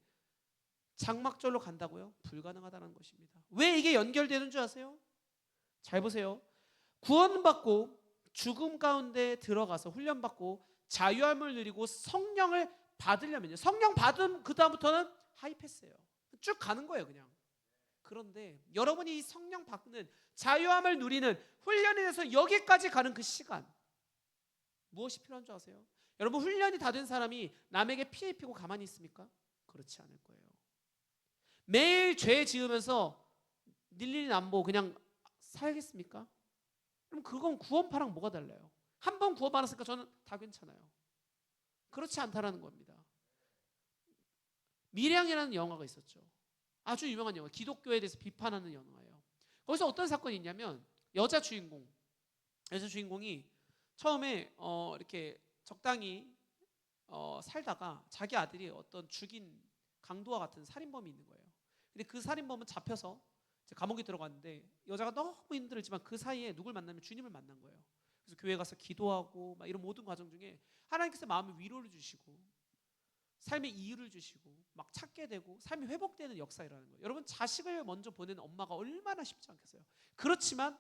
장막절로 간다고요? 불가능하다는 것입니다. 왜 이게 연결되는 줄 아세요? 잘 보세요. 구원받고 죽음 가운데 들어가서 훈련받고 자유함을 누리고 성령을 받으려면요, 성령 받은 그 다음부터는 하이패스예요. 쭉 가는 거예요, 그냥. 그런데 여러분이 이 성령 받는 자유함을 누리는 훈련이 돼서 여기까지 가는 그 시간, 무엇이 필요한 줄 아세요? 여러분, 훈련이 다 된 사람이 남에게 피해 입히고 가만히 있습니까? 그렇지 않을 거예요. 매일 죄 지으면서 일일이 안 보고 그냥 살겠습니까? 그럼 그건 구원파랑 뭐가 달라요? 한 번 구원받았으니까 저는 다 괜찮아요. 그렇지 않다라는 겁니다. 미량이라는 영화가 있었죠. 아주 유명한 영화, 기독교에 대해서 비판하는 영화예요. 거기서 어떤 사건이 있냐면, 여자 주인공이 처음에 이렇게 적당히 살다가 자기 아들이 어떤 죽인 강도와 같은 살인범이 있는 거예요. 근데 그 살인범은 잡혀서 이제 감옥에 들어갔는데 여자가 너무 힘들지만 그 사이에 누굴 만나면 주님을 만난 거예요. 그래서 교회 가서 기도하고 막 이런 모든 과정 중에 하나님께서 마음의 위로를 주시고 삶의 이유를 주시고 막 찾게 되고 삶이 회복되는 역사라는 거예요. 여러분, 자식을 먼저 보내는 엄마가 얼마나 쉽지 않겠어요. 그렇지만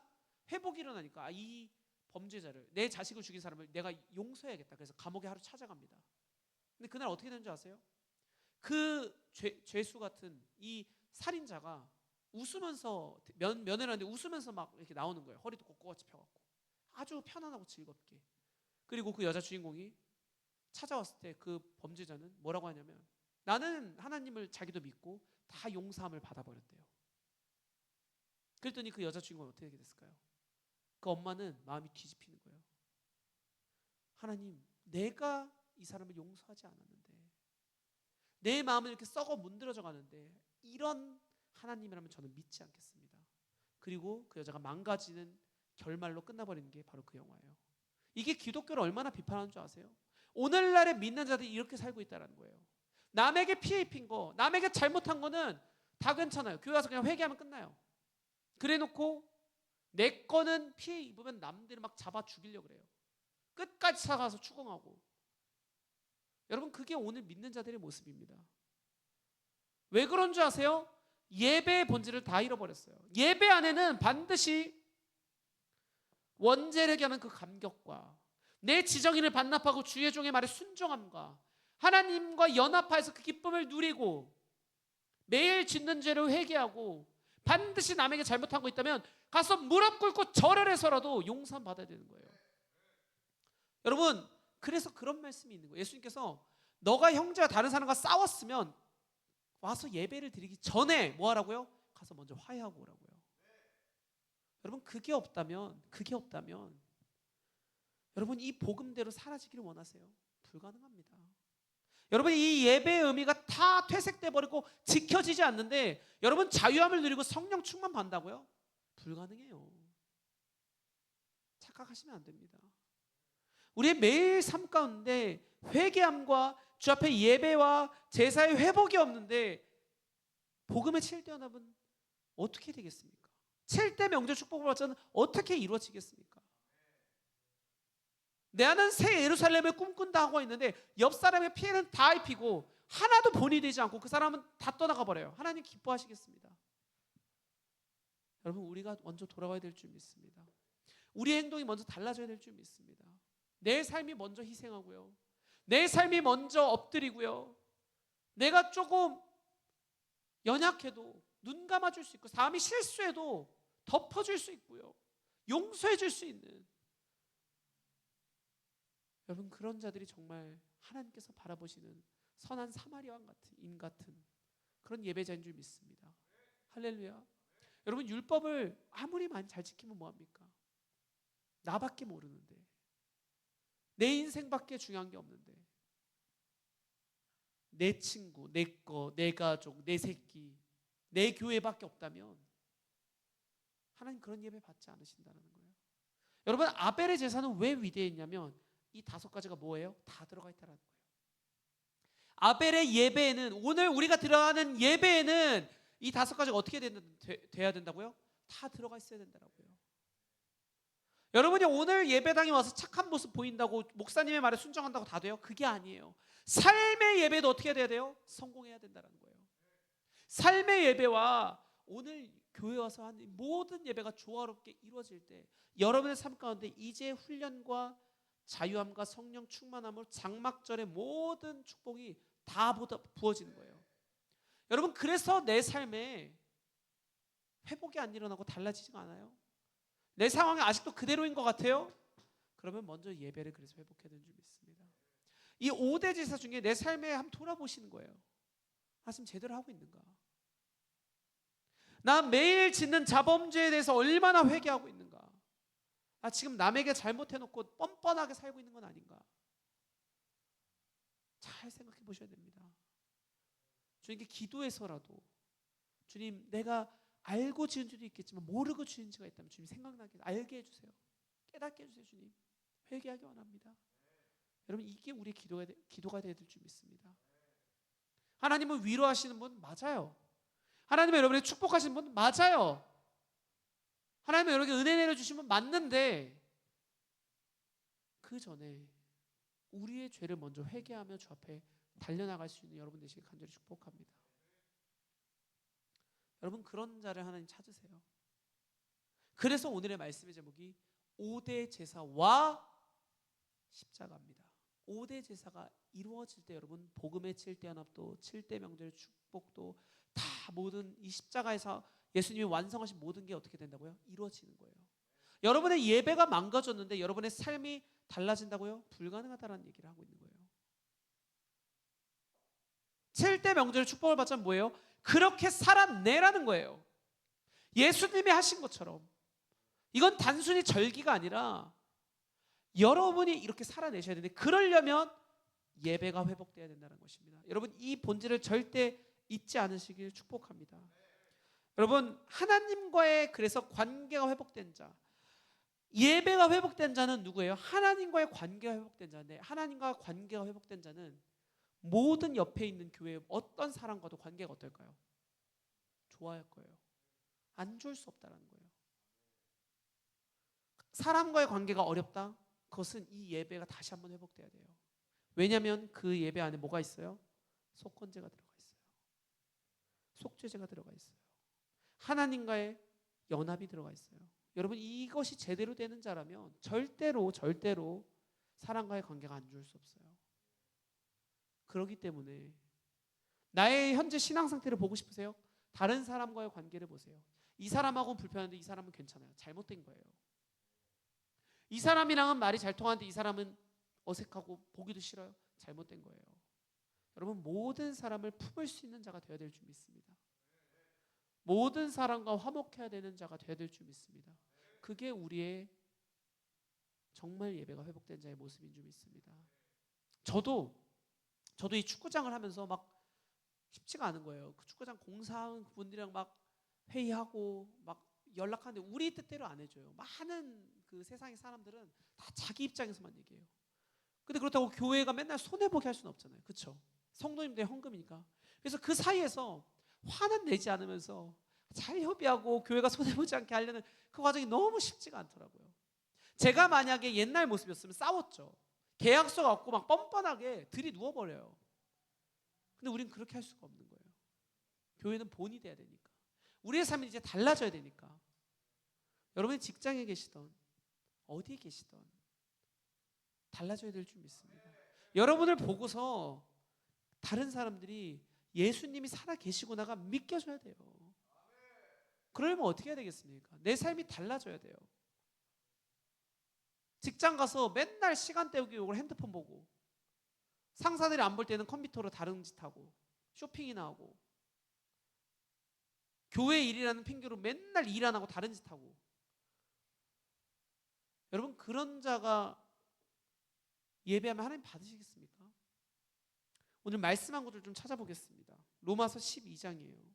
회복이 일어나니까 이 범죄자를, 내 자식을 죽인 사람을 내가 용서해야겠다. 그래서 감옥에 하루 찾아갑니다. 근데 그날 어떻게 되는지 아세요? 그 죄수 같은 이 살인자가 웃으면서 면회를 하는데 웃으면서 막 이렇게 나오는 거예요. 허리도 꼿꼿이 펴갖고 아주 편안하고 즐겁게. 그리고 그 여자 주인공이 찾아왔을 때 그 범죄자는 뭐라고 하냐면, 나는 하나님을 자기도 믿고 다 용서함을 받아버렸대요. 그랬더니 그 여자 주인공은 어떻게 됐을까요? 그 엄마는 마음이 뒤집히는 거예요. 하나님, 내가 이 사람을 용서하지 않았는데, 내 마음은 이렇게 썩어 문드러져 가는데 이런 하나님이라면 저는 믿지 않겠습니다. 그리고 그 여자가 망가지는 결말로 끝나버리는 게 바로 그 영화예요. 이게 기독교를 얼마나 비판하는 줄 아세요? 오늘날의 믿는 자들이 이렇게 살고 있다는 거예요. 남에게 피해 입힌 거, 남에게 잘못한 거는 다 괜찮아요. 교회 와서 그냥 회개하면 끝나요. 그래놓고 내 거는 피해 입으면 남들을 막 잡아 죽이려고 그래요. 끝까지 사가서 추궁하고. 여러분, 그게 오늘 믿는 자들의 모습입니다. 왜 그런 줄 아세요? 예배의 본질을 다 잃어버렸어요. 예배 안에는 반드시 원죄력이 하는 그 감격과 내 지정인을 반납하고 주의 종의 말에 순종함과 하나님과 연합하여서 그 기쁨을 누리고 매일 짓는 죄를 회개하고 반드시 남에게 잘못한 거 있다면 가서 무릎 꿇고 절을 해서라도 용서함 받아야 되는 거예요. 여러분, 그래서 그런 말씀이 있는 거예요. 예수님께서 너가 형제와 다른 사람과 싸웠으면 와서 예배를 드리기 전에 뭐 하라고요? 가서 먼저 화해하고 오라고요. 여러분, 그게 없다면 여러분, 이 복음대로 사라지기를 원하세요? 불가능합니다. 여러분, 이 예배의 의미가 다 퇴색돼 버리고 지켜지지 않는데 여러분, 자유함을 누리고 성령 충만 받는다고요? 불가능해요. 착각하시면 안 됩니다. 우리의 매일 삶 가운데 회개함과 주 앞에 예배와 제사의 회복이 없는데 복음의 7대 연합은 어떻게 되겠습니까? 7대 명절 축복을 받자는 어떻게 이루어지겠습니까? 내 안은 새 예루살렘을 꿈꾼다 하고 있는데 옆 사람의 피해는 다 입히고 하나도 본이 되지 않고 그 사람은 다 떠나가 버려요. 하나님 기뻐하시겠습니다. 여러분, 우리가 먼저 돌아와야 될 줄 믿습니다. 우리의 행동이 먼저 달라져야 될 줄 믿습니다. 내 삶이 먼저 희생하고요, 내 삶이 먼저 엎드리고요, 내가 조금 연약해도 눈 감아줄 수 있고, 사람이 실수해도 덮어줄 수 있고요, 용서해줄 수 있는, 여러분, 그런 자들이 정말 하나님께서 바라보시는 선한 사마리아인 같은 그런 예배자인 줄 믿습니다. 할렐루야. 여러분, 율법을 아무리 많이 잘 지키면 뭐합니까? 나밖에 모르는데, 내 인생밖에 중요한 게 없는데, 내 친구, 내 거, 내 가족, 내 새끼, 내 교회밖에 없다면 하나님 그런 예배 받지 않으신다는 거예요. 여러분, 아벨의 제사는 왜 위대했냐면 이 5가지가 뭐예요? 다 들어가 있다는 거예요. 아벨의 예배에는, 오늘 우리가 들어가는 예배에는 이 5가지가 어떻게 돼야 된다고요? 다 들어가 있어야 된다고요. 여러분이 오늘 예배당에 와서 착한 모습 보인다고, 목사님의 말에 순종한다고 다 돼요? 그게 아니에요. 삶의 예배도 어떻게 돼야 돼요? 성공해야 된다는 거예요. 삶의 예배와 오늘 교회 와서 하는 모든 예배가 조화롭게 이루어질 때, 여러분의 삶 가운데 이제 훈련과 자유함과 성령 충만함으로 장막절의 모든 축복이 다 부어지는 거예요. 여러분, 그래서 내 삶에 회복이 안 일어나고 달라지지가 않아요. 내 상황이 아직도 그대로인 것 같아요? 그러면 먼저 예배를 그래서 회복해야 되는 줄 믿습니다. 이 5대 제사 중에 내 삶에 한번 돌아보시는 거예요. 나 지금 제대로 하고 있는가? 나 매일 짓는 자범죄에 대해서 얼마나 회개하고 있는가? 나 지금 남에게 잘못해놓고 뻔뻔하게 살고 있는 건 아닌가? 잘 생각해 보셔야 됩니다. 주님께 기도해서라도, 주님, 내가 알고 지은 줄도 있겠지만 모르고 지은 죄가 있다면 주님 생각나게 알게 해주세요. 깨닫게 해주세요. 주님, 회개하기 원합니다. 여러분, 이게 우리의 기도가 되어야 될 줄 믿습니다. 하나님은 위로하시는 분 맞아요. 하나님은 여러분의 축복하시는 분 맞아요. 하나님은 여러분에게 은혜 내려주시면 맞는데, 그 전에 우리의 죄를 먼저 회개하며 주 앞에 달려나갈 수 있는 여러분 되시길 간절히 축복합니다. 여러분, 그런 자를 하나님 찾으세요. 그래서 오늘의 말씀의 제목이 5대 제사와 십자가입니다. 5대 제사가 이루어질 때 여러분, 복음의 7대 연합도, 7대 명절의 축복도 다 모든 이 십자가에서 예수님이 완성하신 모든 게 어떻게 된다고요? 이루어지는 거예요. 여러분의 예배가 망가졌는데 여러분의 삶이 달라진다고요? 불가능하다는 얘기를 하고 있는 거예요. 7대 명절의 축복을 받자면 뭐예요? 그렇게 살아내라는 거예요. 예수님이 하신 것처럼. 이건 단순히 절기가 아니라 여러분이 이렇게 살아내셔야 되는데, 그러려면 예배가 회복돼야 된다는 것입니다. 여러분, 이 본질을 절대 잊지 않으시길 축복합니다. 여러분, 하나님과의 그래서 관계가 회복된 자, 예배가 회복된 자는 누구예요? 하나님과의 관계가 회복된 자인데, 하나님과 관계가 회복된 자는 모든 옆에 있는 교회의 어떤 사람과도 관계가 어떨까요? 좋아할 거예요. 안 좋을 수 없다는 거예요. 사람과의 관계가 어렵다? 그것은 이 예배가 다시 한번 회복돼야 돼요. 왜냐하면 그 예배 안에 뭐가 있어요? 속건제가 들어가 있어요. 속죄제가 들어가 있어요. 하나님과의 연합이 들어가 있어요. 여러분, 이것이 제대로 되는 자라면 절대로 사람과의 관계가 안 좋을 수 없어요. 그렇기 때문에 나의 현재 신앙 상태를 보고 싶으세요? 다른 사람과의 관계를 보세요. 이 사람하고는 불편한데 이 사람은 괜찮아요. 잘못된 거예요. 이 사람이랑은 말이 잘 통하는데 이 사람은 어색하고 보기도 싫어요. 잘못된 거예요. 여러분, 모든 사람을 품을 수 있는 자가 되어야 될 줄 믿습니다. 모든 사람과 화목해야 되는 자가 되어야 될 줄 믿습니다. 그게 우리의 정말 예배가 회복된 자의 모습인 줄 믿습니다. 저도 이 축구장을 하면서 막 쉽지가 않은 거예요. 그 축구장 공사하는 분들이랑 막 회의하고 막 연락하는데 우리 뜻대로 안 해줘요. 많은 그 세상의 사람들은 다 자기 입장에서만 얘기해요. 근데 그렇다고 교회가 맨날 손해보게 할 수는 없잖아요. 그렇죠? 성도님들의 헌금이니까. 그래서 그 사이에서 화는 내지 않으면서 잘 협의하고 교회가 손해보지 않게 하려는 그 과정이 너무 쉽지가 않더라고요. 제가 만약에 옛날 모습이었으면 싸웠죠. 계약서가 없고 막 뻔뻔하게 들이 누워버려요. 근데 우리는 그렇게 할 수가 없는 거예요. 교회는 본이 돼야 되니까. 우리의 삶이 이제 달라져야 되니까. 여러분이 직장에 계시던 어디에 계시던 달라져야 될 줄 믿습니다. 여러분을 보고서 다른 사람들이 예수님이 살아 계시구나가 믿겨져야 돼요. 그러려면 어떻게 해야 되겠습니까? 내 삶이 달라져야 돼요. 직장 가서 맨날 시간 때우기 욕을 핸드폰 보고, 상사들이 안 볼 때는 컴퓨터로 다른 짓 하고 쇼핑이나 하고, 교회 일이라는 핑계로 맨날 일 안 하고 다른 짓 하고, 여러분 그런 자가 예배하면 하나님 받으시겠습니까? 오늘 말씀한 것을 좀 찾아보겠습니다. 로마서 12장이에요.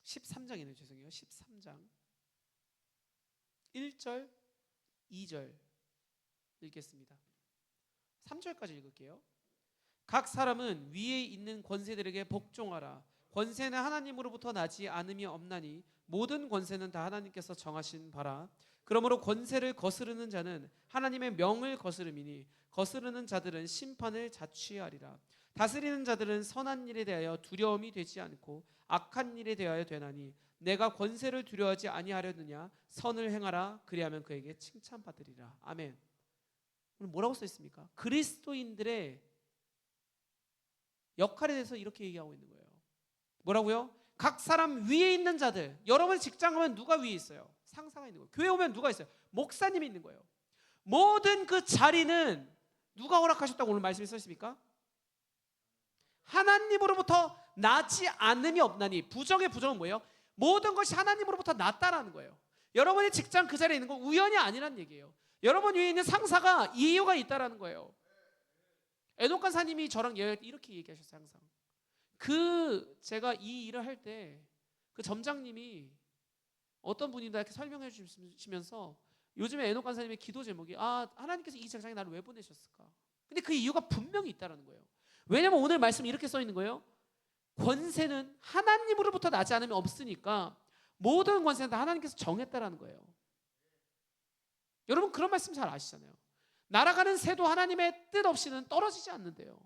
(13장이네요) 죄송해요. 13장 1절 2절 읽겠습니다. 3절까지 읽을게요. 각 사람은 위에 있는 권세들에게 복종하라. 권세는 하나님으로부터 나지 않음이 없나니 모든 권세는 다 하나님께서 정하신 바라. 그러므로 권세를 거스르는 자는 하나님의 명을 거스름이니 거스르는 자들은 심판을 자취하리라. 다스리는 자들은 선한 일에 대하여 두려움이 되지 않고 악한 일에 대하여 되나니 내가 권세를 두려워하지 아니하려느냐. 선을 행하라. 그리하면 그에게 칭찬받으리라. 아멘. 오늘 뭐라고 써 있습니까? 그리스도인들의 역할에 대해서 이렇게 얘기하고 있는 거예요. 뭐라고요? 각 사람 위에 있는 자들. 여러분 직장 가면 누가 위에 있어요? 상사가 있는 거예요. 교회 오면 누가 있어요? 목사님이 있는 거예요. 모든 그 자리는 누가 허락하셨다고 오늘 말씀에 써 있습니까? 하나님으로부터 나지 않음이 없나니. 부정의 부정은 뭐예요? 모든 것이 하나님으로부터 났다라는 거예요. 여러분의 직장 그 자리에 있는 건 우연이 아니란 얘기예요. 여러분 위에 있는 상사가 이유가 있다라는 거예요. 에녹 간사님이 저랑 이렇게 얘기하셨어요. 항상 제가 이 일을 할 때 그 점장님이 어떤 분이 이렇게 설명해 주시면서 요즘에 에녹 간사님의 기도 제목이 하나님께서 이 직장에 나를 왜 보내셨을까? 근데 그 이유가 분명히 있다라는 거예요. 왜냐면 오늘 말씀이 이렇게 써 있는 거예요. 권세는 하나님으로부터 나지 않으면 없으니까 모든 권세는 다 하나님께서 정했다라는 거예요. 여러분 그런 말씀 잘 아시잖아요. 날아가는 새도 하나님의 뜻 없이는 떨어지지 않는데요.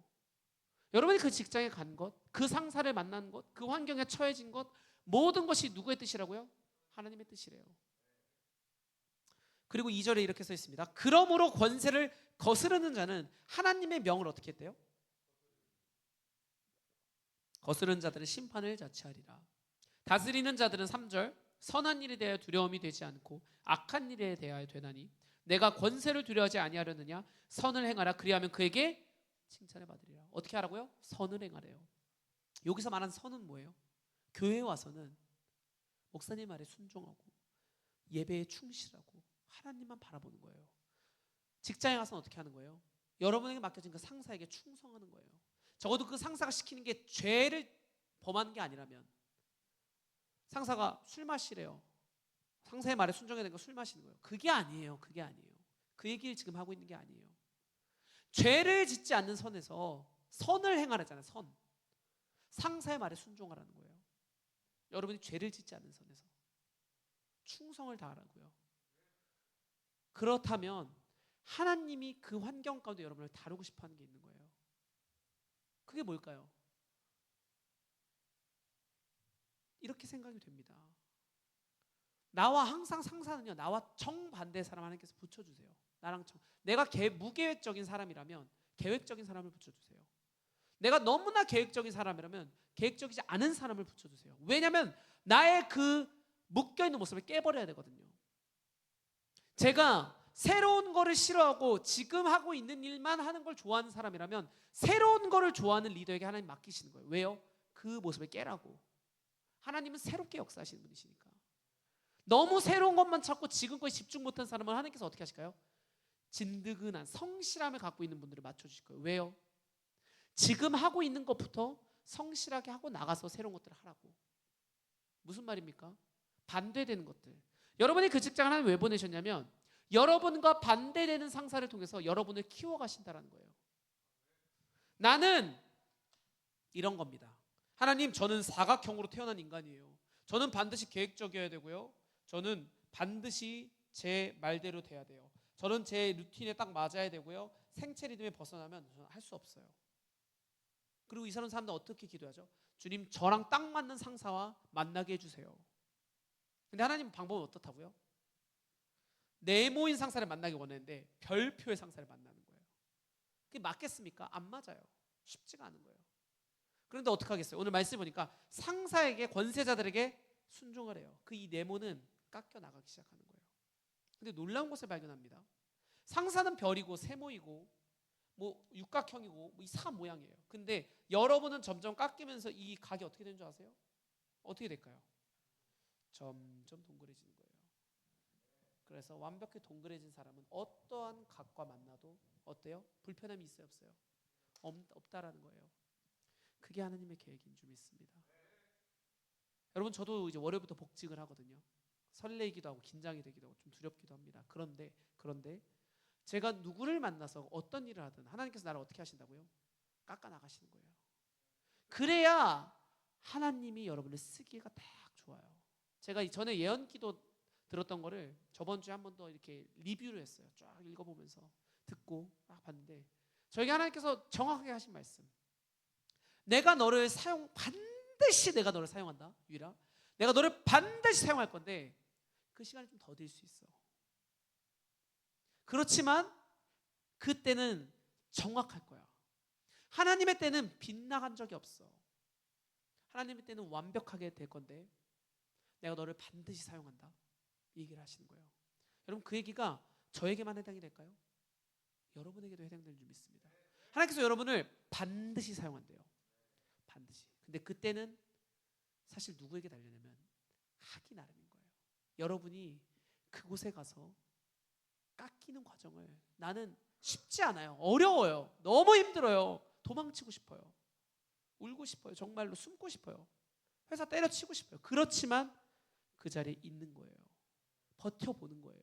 여러분이 그 직장에 간 것, 그 상사를 만난 것, 그 환경에 처해진 것, 모든 것이 누구의 뜻이라고요? 하나님의 뜻이래요. 그리고 2절에 이렇게 써 있습니다. 그러므로 권세를 거스르는 자는 하나님의 명을 어떻게 했대요? 거스르는 자들은 심판을 자취하리라. 다스리는 자들은 3절 선한 일에 대하여 두려움이 되지 않고 악한 일에 대하여 되나니 내가 권세를 두려워하지 아니하려느냐. 선을 행하라. 그리하면 그에게 칭찬을 받으리라. 어떻게 하라고요? 선을 행하래요. 여기서 말하는 선은 뭐예요? 교회에 와서는 목사님 말에 순종하고 예배에 충실하고 하나님만 바라보는 거예요. 직장에 가서는 어떻게 하는 거예요? 여러분에게 맡겨진 그 상사에게 충성하는 거예요. 적어도 그 상사가 시키는 게 죄를 범하는 게 아니라면, 상사가 술 마시래요. 상사의 말에 순종해야 되는 거 술 마시는 거예요. 그게 아니에요. 그게 아니에요. 그 얘기를 지금 하고 있는 게 아니에요. 죄를 짓지 않는 선에서 선을 행하라잖아요. 선. 상사의 말에 순종하라는 거예요. 여러분이 죄를 짓지 않는 선에서 충성을 다하라고요. 그렇다면 하나님이 그 환경 가운데 여러분을 다루고 싶어하는 게 있는 거예요. 그게 뭘까요? 이렇게 생각이 됩니다. 나와 항상 상사는요, 나와 정반대의 사람 하나님께서 붙여주세요. 나랑 내가 무계획적인 사람이라면 계획적인 사람을 붙여주세요. 내가 너무나 계획적인 사람이라면 계획적이지 않은 사람을 붙여주세요. 왜냐하면 나의 그 묶여있는 모습을 깨버려야 되거든요. 제가 새로운 거를 싫어하고 지금 하고 있는 일만 하는 걸 좋아하는 사람이라면 새로운 거를 좋아하는 리더에게 하나님 맡기시는 거예요. 왜요? 그 모습을 깨라고. 하나님은 새롭게 역사하시는 분이시니까. 너무 새로운 것만 찾고 지금 거에 집중 못한 사람은 하나님께서 어떻게 하실까요? 진드근한 성실함을 갖고 있는 분들을 맞춰주실 거예요. 왜요? 지금 하고 있는 것부터 성실하게 하고 나가서 새로운 것들을 하라고. 무슨 말입니까? 반대되는 것들. 여러분이 그 직장을 하나님 왜 보내셨냐면 여러분과 반대되는 상사를 통해서 여러분을 키워가신다는 거예요. 나는 이런 겁니다. 하나님, 저는 사각형으로 태어난 인간이에요. 저는 반드시 계획적이어야 되고요. 저는 반드시 제 말대로 돼야 돼요. 저는 제 루틴에 딱 맞아야 되고요. 생체 리듬에 벗어나면 저는 할 수 없어요. 그리고 이 사람들 어떻게 기도하죠? 주님, 저랑 딱 맞는 상사와 만나게 해주세요. 근데 하나님 방법은 어떻다고요? 네모인 상사를 만나기 원했는데 별표의 상사를 만나는 거예요. 그게 맞겠습니까? 안 맞아요. 쉽지가 않은 거예요. 그런데 어떡하겠어요? 오늘 말씀 보니까 상사에게, 권세자들에게 순종하래요. 그 이 네모는 깎여 나가기 시작하는 거예요. 근데 놀라운 것을 발견합니다. 상사는 별이고 세모이고 뭐 육각형이고 뭐 이 사 모양이에요. 근데 여러분은 점점 깎이면서 이 각이 어떻게 되는 줄 아세요? 어떻게 될까요? 점점 동그래지는 거예요. 그래서 완벽히 동그래진 사람은 어떠한 각과 만나도 어때요? 불편함이 있어요, 없어요? 없다라는 거예요. 그게 하나님의 계획인 줄 믿습니다. 여러분, 저도 이제 월요일부터 복직을 하거든요. 설레이기도 하고 긴장이 되기도 하고 좀 두렵기도 합니다. 그런데 제가 누구를 만나서 어떤 일을 하든 하나님께서 나를 어떻게 하신다고요? 깎아 나가시는 거예요. 그래야 하나님이 여러분을 쓰기가 딱 좋아요. 제가 전에 예언기도 들었던 거를 저번 주에 한 번 더 이렇게 리뷰를 했어요. 쫙 읽어보면서 듣고 막 봤는데 저에게 하나님께서 정확하게 하신 말씀. 반드시 내가 너를 사용한다. 유일아. 내가 너를 반드시 사용할 건데 그 시간이 좀 더딜 수 있어. 그렇지만 그때는 정확할 거야. 하나님의 때는 빗나간 적이 없어. 하나님의 때는 완벽하게 될 건데 내가 너를 반드시 사용한다. 이 얘기를 하시는 거예요. 여러분, 그 얘기가 저에게만 해당이 될까요? 여러분에게도 해당되는 줄 믿습니다. 하나님께서 여러분을 반드시 사용한대요. 반드시. 근데 그때는 사실 누구에게 달려냐면 하기 나름인 거예요. 여러분이 그곳에 가서 깎이는 과정을, 나는 쉽지 않아요. 어려워요. 너무 힘들어요. 도망치고 싶어요. 울고 싶어요. 정말로 숨고 싶어요. 회사 때려치고 싶어요. 그렇지만 그 자리에 있는 거예요. 버텨보는 거예요.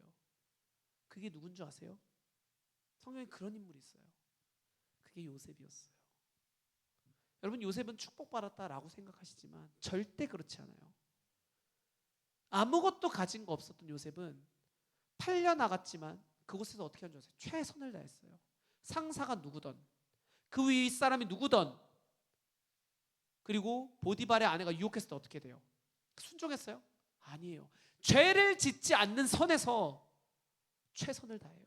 그게 누군 줄 아세요? 성경에 그런 인물이 있어요. 그게 요셉이었어요. 여러분, 요셉은 축복받았다라고 생각하시지만 절대 그렇지 않아요. 아무것도 가진 거 없었던 요셉은 팔려 나갔지만 그곳에서 어떻게 한 줄 아세요? 최선을 다했어요. 상사가 누구던, 그 윗사람이 누구던, 그리고 보디발의 아내가 유혹했을 때 어떻게 돼요? 순종했어요? 아니에요. 죄를 짓지 않는 선에서 최선을 다해요.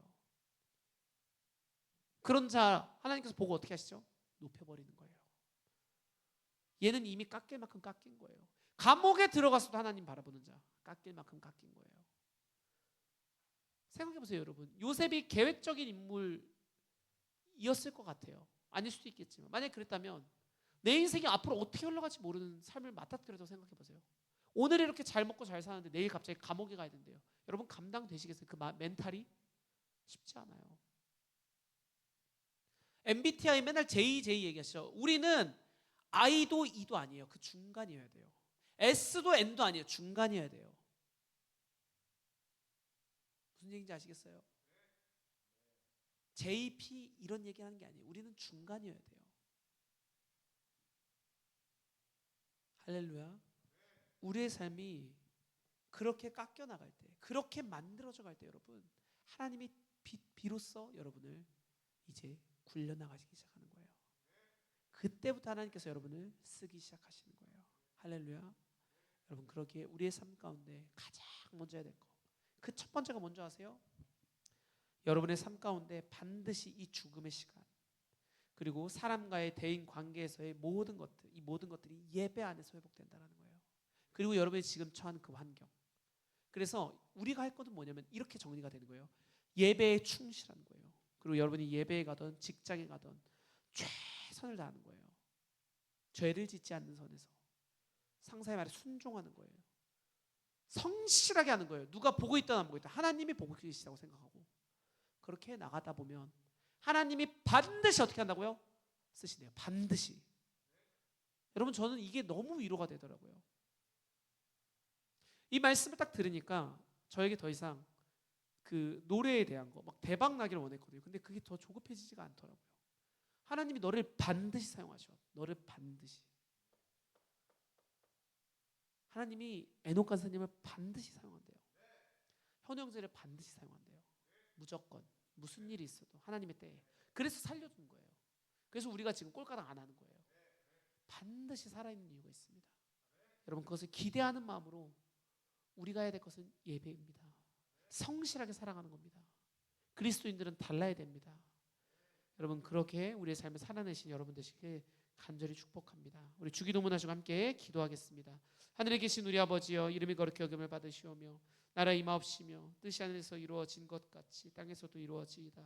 그런 자 하나님께서 보고 어떻게 하시죠? 높여버리는 거예요. 얘는 이미 깎일 만큼 깎인 거예요. 감옥에 들어가서도 하나님 바라보는 자, 깎일 만큼 깎인 거예요. 생각해보세요, 여러분. 요셉이 계획적인 인물이었을 것 같아요. 아닐 수도 있겠지만 만약에 그랬다면 내 인생이 앞으로 어떻게 흘러갈지 모르는 삶을 맞닥뜨려서 생각해보세요. 오늘 이렇게 잘 먹고 잘 사는데 내일 갑자기 감옥에 가야 된대요. 여러분, 감당되시겠어요? 그 멘탈이 쉽지 않아요. MBTI 맨날 J 얘기하시죠. 우리는 I도 E도 아니에요. 그 중간이어야 돼요. S도 N도 아니에요. 중간이어야 돼요. 무슨 얘기인지 아시겠어요? JP 이런 얘기하는 게 아니에요. 우리는 중간이어야 돼요. 할렐루야. 우리의 삶이 그렇게 깎여 나갈 때, 그렇게 만들어져 갈 때, 여러분, 하나님이 비로소 여러분을 이제 굴려 나가시기 시작하는 거예요. 그때부터 하나님께서 여러분을 쓰기 시작하시는 거예요. 할렐루야. 여러분, 그러기에 우리의 삶 가운데 가장 먼저 해야 될 거, 그 첫 번째가 뭔지 아세요? 여러분의 삶 가운데 반드시 이 죽음의 시간, 그리고 사람과의 대인 관계에서의 모든 것들, 이 모든 것들이 예배 안에서 회복된다는 거예요. 그리고 여러분이 지금 처한 그 환경, 그래서 우리가 할 것은 뭐냐면 이렇게 정리가 되는 거예요. 예배에 충실한 거예요. 그리고 여러분이 예배에 가든 직장에 가든 최선을 다하는 거예요. 죄를 짓지 않는 선에서 상사의 말에 순종하는 거예요. 성실하게 하는 거예요. 누가 보고 있든 안 보고 있든 하나님이 보고 계시다고 생각하고 그렇게 나가다 보면 하나님이 반드시 어떻게 한다고요? 쓰시네요. 반드시. 여러분, 저는 이게 너무 위로가 되더라고요. 이 말씀을 딱 들으니까 저에게 더 이상 그 노래에 대한 거 막 대박 나기를 원했거든요. 근데 그게 더 조급해지지가 않더라고요. 하나님이 너를 반드시 사용하셔. 너를 반드시. 하나님이 에녹 간사님을 반드시 사용한대요. 현우 형제를 반드시 사용한대요. 무조건 무슨 일이 있어도 하나님의 때에. 그래서 살려준 거예요. 그래서 우리가 지금 꼴가닥 안 하는 거예요. 반드시 살아있는 이유가 있습니다. 여러분 그것을 기대하는 마음으로 우리가 해야 될 것은 예배입니다. 성실하게 살아가는 겁니다. 그리스도인들은 달라야 됩니다. 여러분 그렇게 우리의 삶을 살아내신 여러분 되시길 간절히 축복합니다. 우리 주기도문 하시고 함께 기도하겠습니다. 하늘에 계신 우리 아버지여, 이름이 거룩히 여김을 받으시오며 나라 임하옵시며 뜻이 하늘에서 이루어진 것 같이 땅에서도 이루어지이다.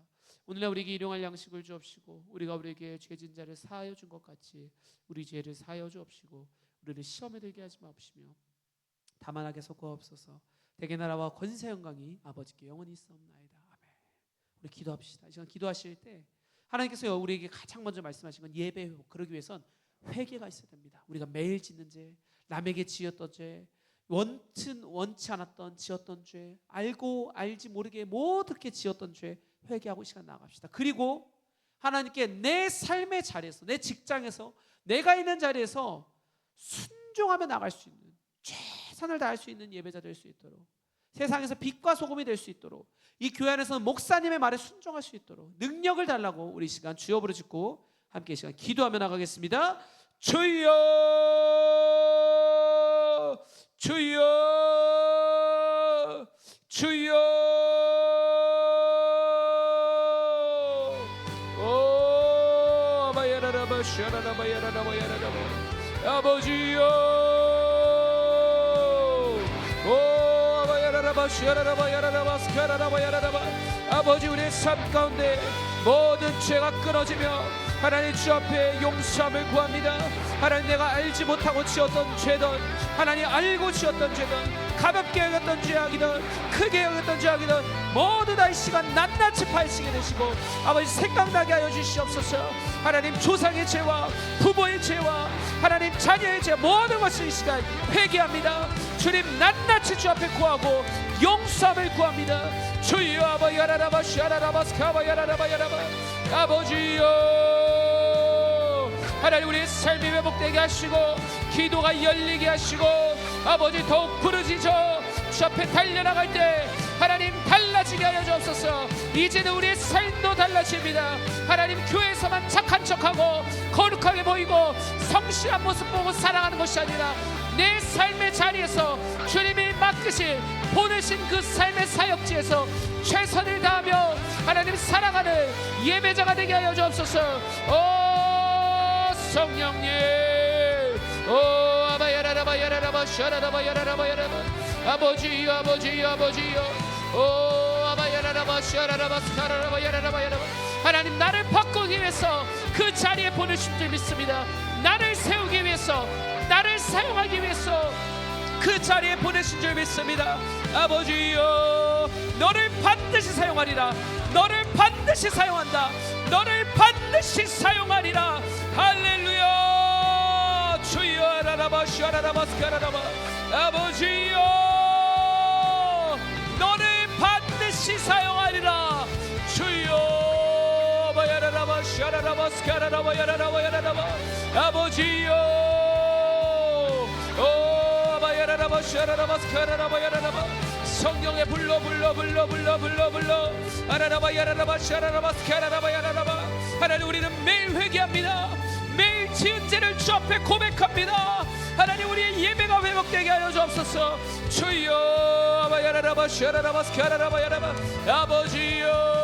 오늘날 우리에게 일용할 양식을 주옵시고 우리가 우리에게 죄진 자를 사하여 준 것 같이 우리 죄를 사하여 주옵시고 우리를 시험에 들게 하지 마옵시며 다만 악에 섞어옵소서. 대개 나라와 권세 영광이 아버지께 영원히 있사옵나이다. 아멘. 우리 기도합시다. 이 시간 기도하실 때 하나님께서 우리에게 가장 먼저 말씀하신 건 예배 회복. 그러기 위해선 회개가 있어야 됩니다. 우리가 매일 짓는 죄, 남에게 지었던 죄, 원치 않았던 지었던 죄, 알고 알지 모르게 모두게 지었던 죄 회개하고 이 시간 나아갑시다. 그리고 하나님께 내 삶의 자리에서, 내 직장에서, 내가 있는 자리에서 순종하며 나갈 수 있는, 최선을 다할 수 있는 예배자 될 수 있도록, 세상에서 빛과 소금이 될 수 있도록, 이 교회 안에서는 목사님의 말에 순종할 수 있도록 능력을 달라고 우리 시간 주여 부르짖고 함께 이 시간 기도하며 나가겠습니다. 주여 주여 주여. 오 아바야라라바 샤라라바야라라바야라라바 아버지여. 오 아바야라라바 샤라라바야라라바 스카라라바야라라바 아버지 우리의 삶 가운데 모든 죄가 끊어지며 하나님 주 앞에 용서함을 구합니다. 하나님 내가 알지 못하고 지었던 죄든 하나님 알고 지었던 죄든 가볍게 여겼던 죄악이든 크게 여겼던 죄악이든 모두 다 이 시간 낱낱이 파헤치게 되시고 아버지 생각나게 하여 주시옵소서. 하나님 조상의 죄와 부모의 죄와 하나님 자녀의 죄 모든 것을 이 시간 회개합니다. 주님 낱낱이 주 앞에 구하고 용서함을 구합니다. 주여 아바야라라바 샤라라바스카바야라라바야라바 아버지여. 하나님 우리의 삶이 회복되게 하시고 기도가 열리게 하시고 아버지 더욱 부르짖어 주 앞에 달려나갈 때 하나님 달라지게 하여 주옵소서. 이제는 우리의 삶도 달라집니다. 하나님 교회에서만 착한 척하고 거룩하게 보이고 성실한 모습 보고 살아가는 것이 아니라 내 삶의 자리에서 주님이 맡기신 보내신 그 삶의 사역지에서 최선을 다하며 하나님 살아가는 예배자가 되게 하여 주옵소서. 오 성령님 오 아바야라라바야라라바 샤라라바야라라바야라바 아버지여 아버지여 아버지여 오 아바야라라바 샤라라바 스카라라바야라라바야라바 하나님 나를 바꾸기 위해서 그 자리에 보내신 줄 믿습니다. 나를 세우기 위해서 나를 사용하기 위해서 그 자리에 보내신 줄 믿습니다. 아버지여 너를 반드시 사용하리라. 너를 반드시 사용한다. 너를 반드시 사용하리라. 할렐루야. 주여 아라라바 샤라라바 스카라라바 아버지여 너를 반드시 사용하리라. 주여 바야라라바 샤라라바 스카라라바 야라라바 야라라바 아버지여 오 바야라라바 샤라라바 스카라라바 야라라바 성령의 불러 아라라바 야라라바 샤라라바 스카라라바 야라라바 하나님 우리는 매일 회개합니다. 매일 지은 죄를 주 앞에 고백합니다. 하나님 우리의 예배가 회복되게 하여 주옵소서. 주여 바야라라바 샤라라바 스카라라바 야라바 아버지여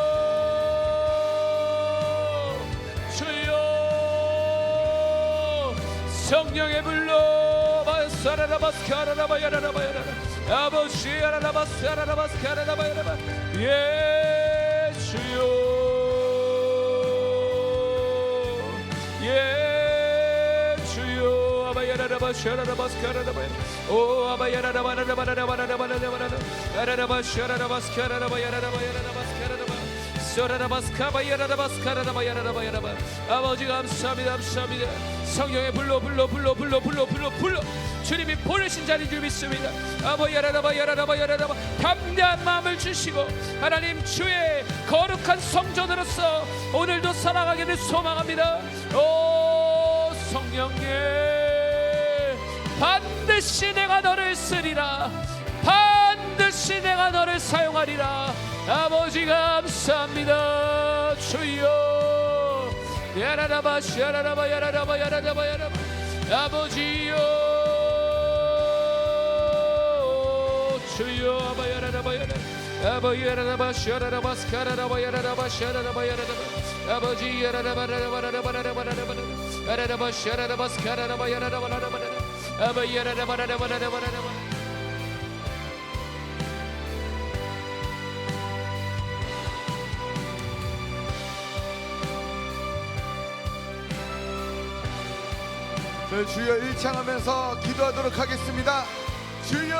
주여 성령의 불러 바사라라바스카라라바야라라바야라라 아버지 아라라바스카라라바스카라라바야라라 예 주여 예 주여 아바야라라바샤라라바스카라라바야 오 아바야라라바라라바라라바라라바라라바라라 아라라바샤라라바스카라라바야라라바야라라바스카라라바 아버지 감사합니다. 감사합니다. 성령의 불러 주님이 보내신 자리인 줄 믿습니다. 아버야라라바 담대한 마음을 주시고 하나님 주의 거룩한 성전으로서 오늘도 살아가기를 소망합니다. 오 성령님 반드시 내가 너를 쓰리라. 반드시 내가 너를 사용하리라. 아버지 감사합니다. 주여 야라라바 샤라라바 야라라바 야라라바 야라바 아버지여 주여 아바 야라라바 야라 아버 야라라바 샤라라바 스카라라바 야라라바 샤라라바 야라라바 아버지 야라라바 라라바 라라바 라라바 야라라바 샤라라바 스카라라바 야라라바 라라바 아버 야라라바 라라바 라라바 라라바 저희 주여 일창하면서 기도하도록 하겠습니다. 주여,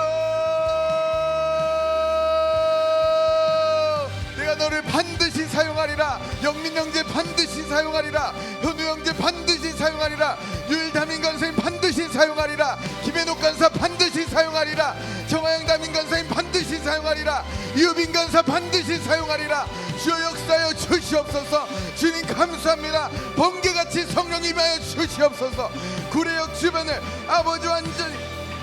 내가 너를 반드시 사용하리라. 영민 형제 반드시 사용하리라. 현우 형제 반드시 사용하리라. 유일담임 간사님 반드시 사용하리라. 김현옥 간사 반드시 사용하리라. 정하영 담임 간사님 반드시 사용하리라. 이유빈 간사 반드시 사용하리라. 주여 역사여 주시옵소서. 주님 감사합니다. 번개같이 성령 임하여 주시옵소서. 구례역 주변을 아버지 완전히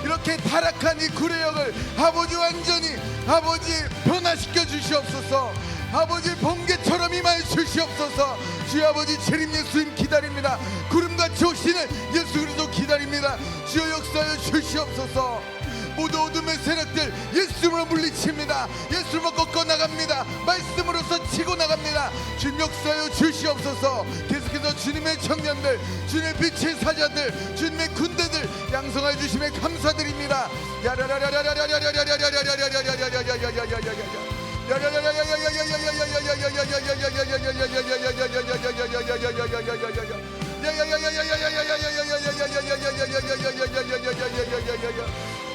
이렇게 타락한 이 구례역을 아버지 완전히 아버지 변화시켜 주시옵소서. 아버지 번개처럼 임하여 주시옵소서. 주여 아버지 재림 예수님 기다립니다. 구름같이 오시는 예수 그리스도 기다립니다. 주여 역사여 주시옵소서. 모두 어둠의 세력들 예수로 물리칩니다. 예수로 꺾어 나갑니다. 말씀으로서 치고 나갑니다. 주님 역사여 주시옵소서. 계속해서 주님의 청년들, 주님의 빛의 사자들, 주님의 군대들 양성하여 주심에 감사드립니다.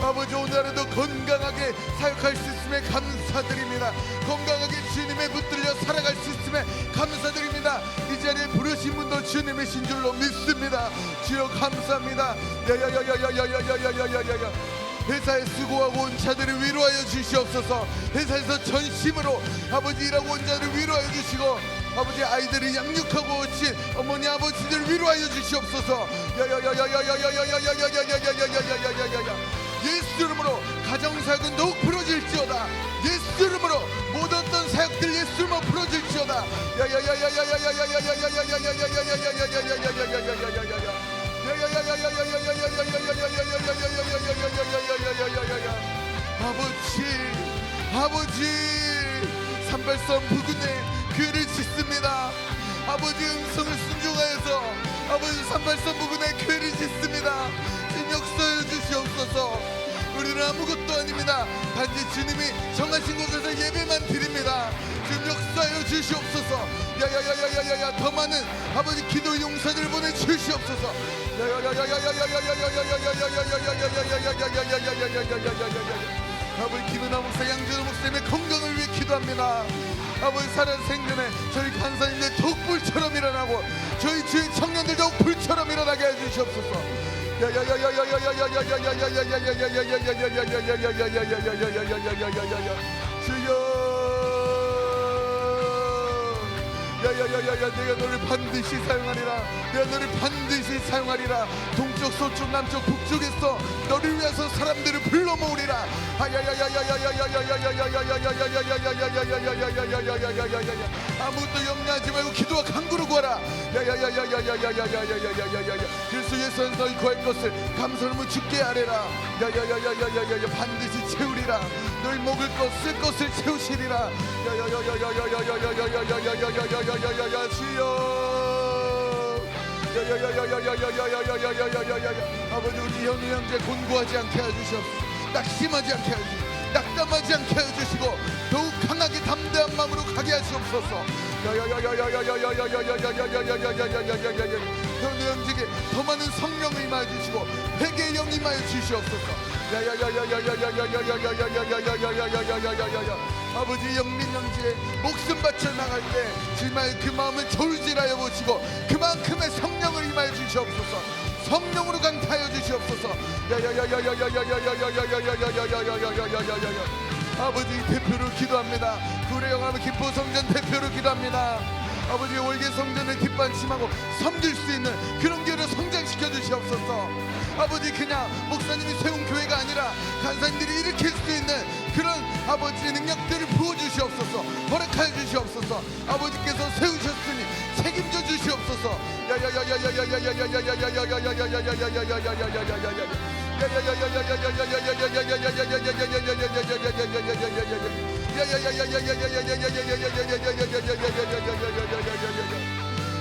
아버지 오늘 하루도 건강하게 사역할 수 있음에 감사드립니다. 건강하게 주님의 붙들려 살아갈 수 있음에 감사드립니다. 이 자리에 부르신 분도 주님이신 줄로 믿습니다. 주여 감사합니다. 회사에 수고하고 온 자들을 위로하여 주시옵소서. 회사에서 전심으로 아버지 일하고 온 자들을 위로하여 주시고 아버지 아이들을 양육하고 오신 어머니 아버지들 위로하여 주시옵소서. 예수 이름으로 가정사역은 더욱 풀어질지어다. 예수 이름으로 모든 어떤 사역들 예수 이름으로 풀어질지어다. 아버지 산발섬 부근에 교회를 짓습니다. 아버지 음성을 순종하여서 아버지 산발섬 부근에 교회를 짓습니다. 주님 역사해 주시옵소서. 우리는 아무것도 아닙니다. 단지 주님이 정하신 곳에서 예배만 드립니다. 주님 역사해 주시옵소서. 야야야야야야야 더 많은 아버지 기도 용사들 보내 주시옵소서. 아버지 김은아 목사 양준호 목사님의 건강을 위해 기도합니다. 아버지 살아 생전에 저희 간사님들 더욱 불처럼 일어나고 저희 주의 청년들 더욱 불처럼 일어나게 해주시옵소서. 주여 야야야야야 내가 너를 반드시 사용하리라. 내가 너를 반드시 사용하리라. 동쪽 서쪽 남쪽 북쪽에서 너를 위해서 사람들을 불러 모으리라. 아무것도 염려하지 말고 기도와 간구로 구하라. 그래서 예수는 너희 구할 것을 감사함으로 주께 아뢰라. 반드시 채우리라. 너희 먹을 것 쓸 것을 채우시리라. 주여 아버지 우리 현우 형제 곤고하지 않게 해주시옵소서. 낙심하지 않게 해주시고 낙담하지 않게 해주시고 더욱 강하게 담대한 마음으로 가게 하시옵소서. 현우 형제에게 더 많은 성령을 임하여 주시고 회개의 영 임하여 주시옵소서. 아버지 영민 형제 목숨 바쳐 나갈 때 정말 그 마음을 졸질하여 보시고 그만큼의 성령을 임하여 주시옵소서. 성령으로 강타하여 주시옵소서. 아버지 대표로 기도합니다. 구례영암 기포성전 대표로 기도합니다. 아버지 월계 성전을 뒷받침하고 섬길 수 있는 그런 교회를 성장시켜 주시옵소서. 아버지 그냥 목사님이 세운 교회가 아니라 간사님들이 일으킬 수 있는 그런 아버지 능력들을 부어주시옵소서. 허락하여 주시옵소서. 아버지께서 세우셨으니 책임져 주시옵소서.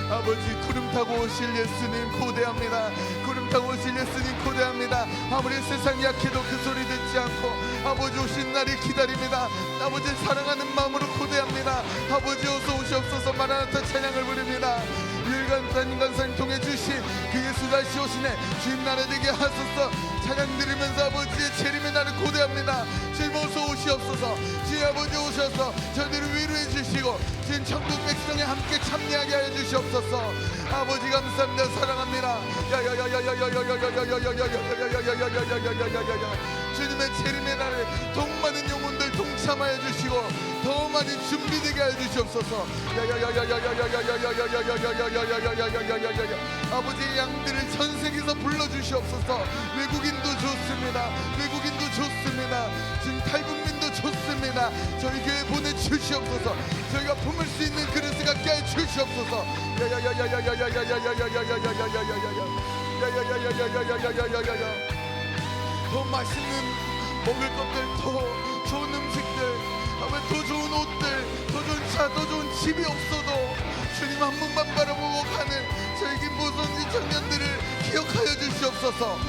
아버지 구름 타고 오실 예수님 고대합니다. 구름 타고 오실 예수님 고대합니다. 아무리 세상이 약해도 그 소리 듣지 않고 아버지 오신 날을 기다립니다. 아버지 사랑하는 마음으로 고대합니다. 아버지 어서 오시옵소서. 마라나타 찬양을 부릅니다. 유일간사님 간사님 통해 주신 그 예수 다시 오시네 주님 나라 되게 하소서. 찬양 드리면서 아버지의 재림의 날을 고대합니다. 주님 어서 오시옵소서. 주님 아버지 오셔서 저희들을 위로해 주시고 주님 천국 백성에 함께 참여하게 하여 주시옵소서. 아버지 감사합니다. 사랑합니다. 주님의 재림의 날에 더 많은 영혼들 동참하여 주시고 더 많이 준비되게 하여 주시옵소서. 아버지의 양들을 전 세계에서 불러주시옵소서. 외국인도 좋습니다. 외국인도 좋습니다. 지금 탈북민도 좋습니다. 저희 교회 보내주시옵소서. 저희가 품을 수 있는 그릇을 갖게 하여 주시옵소서. 더 맛있는 먹을 것들, 더 좋은 음식들, 더 좋은 옷들, 더 좋은 차, 더 좋은 집이 없어도 주님 한 번만 바라보고 가는 저희 김보선지 청년들을 기억하여 주시옵소서.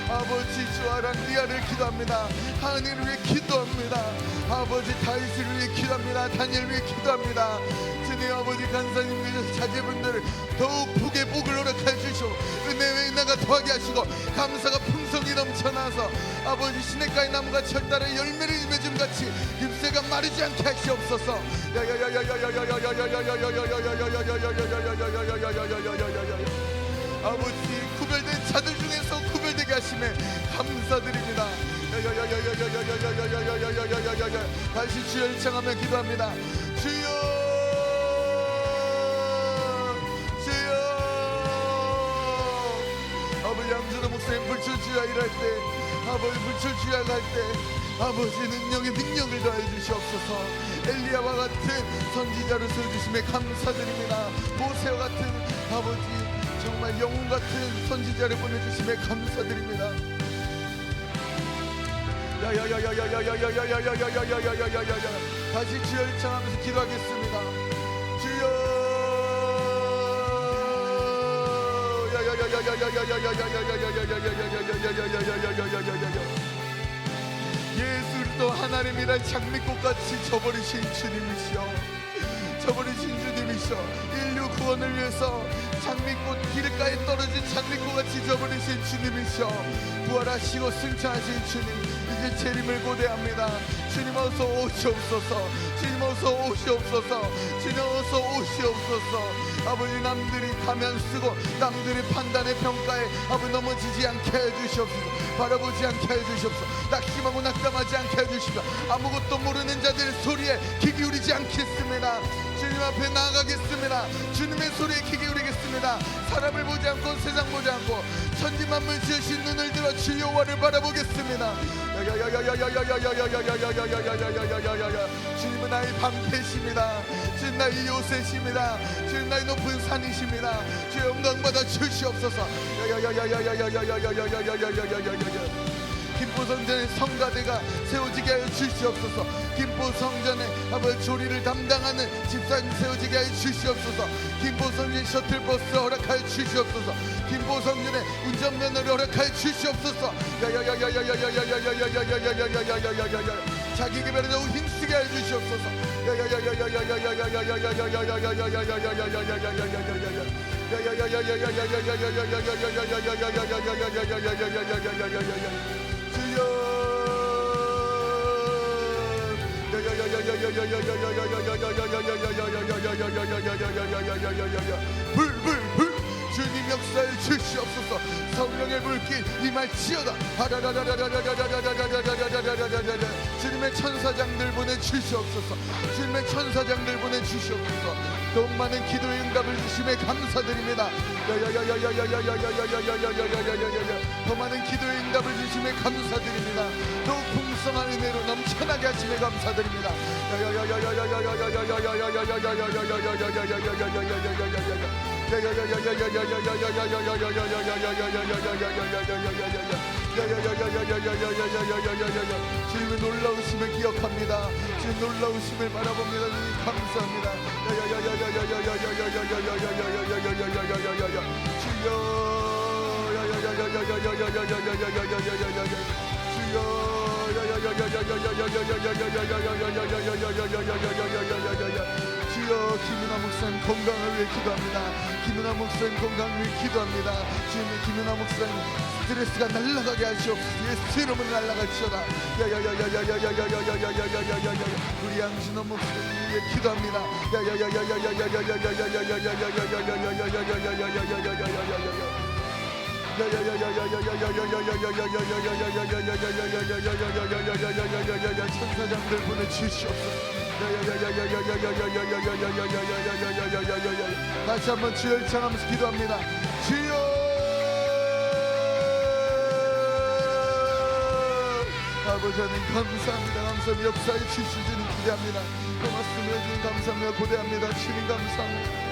아버지 주아란 리아를 기도합니다. 하은이를 위해 기도합니다. 아버지 다윗을 위해 기도합니다. 다니엘을 위해 기도합니다. 주님 아버지 간사님들 자제분들을 더욱 복의 복을 허락하여 주시오. 은혜의 은혜가 더하게 하시고 감사가 풍성이 넘쳐나서 아버지 시냇가의 나무가 철달에 열매를 맺음 같이 잎새가 마르지 않게 하시옵소서. 아버지 구별된 자들 중에서 구별되게 하심에 감사드립니다. 다시 주여 일창하며 기도합니다. 주여 아버지 양준호 목사님 불철주야 일할 때 아버지 불철주야 갈 때 아버지 능력을 더해 주시옵소서. 엘리야와 같은 선지자를 세워주심에 감사드립니다. 모세와 같은 아버지 정말 영웅 같은 선지자를 보내주심에 감사드립니다. 다시 주여 일창하면서 기도하겠습니다. 주여 예수 그리스도 하나님이란 장미꽃같이 저버리신 주님이시여, 저버리신 주님이시여, 인류 구원을 위해서 장미꽃 길가에 떨어진 장미꽃같이 저버리신 주님이시여, 부활하시고 승천하신 주님, 이제 재림을 고대합니다. 주님 어서 오시옵소서. 주님 어서 오시옵소서. 주님 어서 오시옵소서. 아버지 남들이 가면 쓰고 남들의 판단의 평가에 아버지 넘어지지 않게 해주시옵소서. 바라보지 않게 해주시옵소서. 낙심하고 낙담하지 않게 해주시옵소서. 아무것도 모르는 자들 소리에 귀 기울이지 않겠습니다. 주님 앞에 나아가겠습니다. 주님의 소리에 귀 기울이겠습니다. 사람을 보지 않고 세상 보지 않고 천지만물 지으신 눈을 들어 주의 여호와를 바라보겠습니다. 주님은 나의 방패이십니다. 주님 나의 요새이십니다. 주님 나의 높은 산이십니다. 주의 영광 받아 주시옵소서. 김포성전의 성가대가 세워지게 하여 주시옵소서. 김포성전에 아버지 조리를 담당하는 집사님 세워지게 하여 주시옵소서. 김포성전 셔틀버스 허락하여 주시옵소서. 김포성전에 운전면허를 허락하여 주시옵소서. 자기 개발에 더욱 힘쓰게 하여 주시옵소서. 불 주님 역사에 주시옵소서. 성령의 불길 임할지어다. 주님 주님의 천사장들 보내주시옵소서. 주님의 천사장들 보내주시옵소서. 더욱 많은 기도의 응답을 주심에 감사드립니다. 더 많은 기도의 응답을 주심에 감사드립니다. 더욱 풍성한 은혜로 넘쳐나게 하심에 감사드립니다. 주님의 놀라우심을 기억합니다. 주님 놀라우심을 바라봅니다. 주님 감사합니다. 주여 김윤아 목사님 건강을 위해 기도합니다. 김윤아 목사님 건강을 위해 기도합니다. 주님의 김윤아 목사님 스트레스가 날아가게 하시옵소서. 예수 이름으로 날아갈지어다. 우리 양진호 목사님 위해 기도합니다. 천사장들 보내주시옵소서. 다시 한번 주여 일창하면서 기도합니다. 주여 아버지 하나님 감사합니다. 감사합니다. 역사에 주시는 주님 기대합니다. 고맙습니다. 주님 감사합니다. 고대합니다. 주님 감사합니다.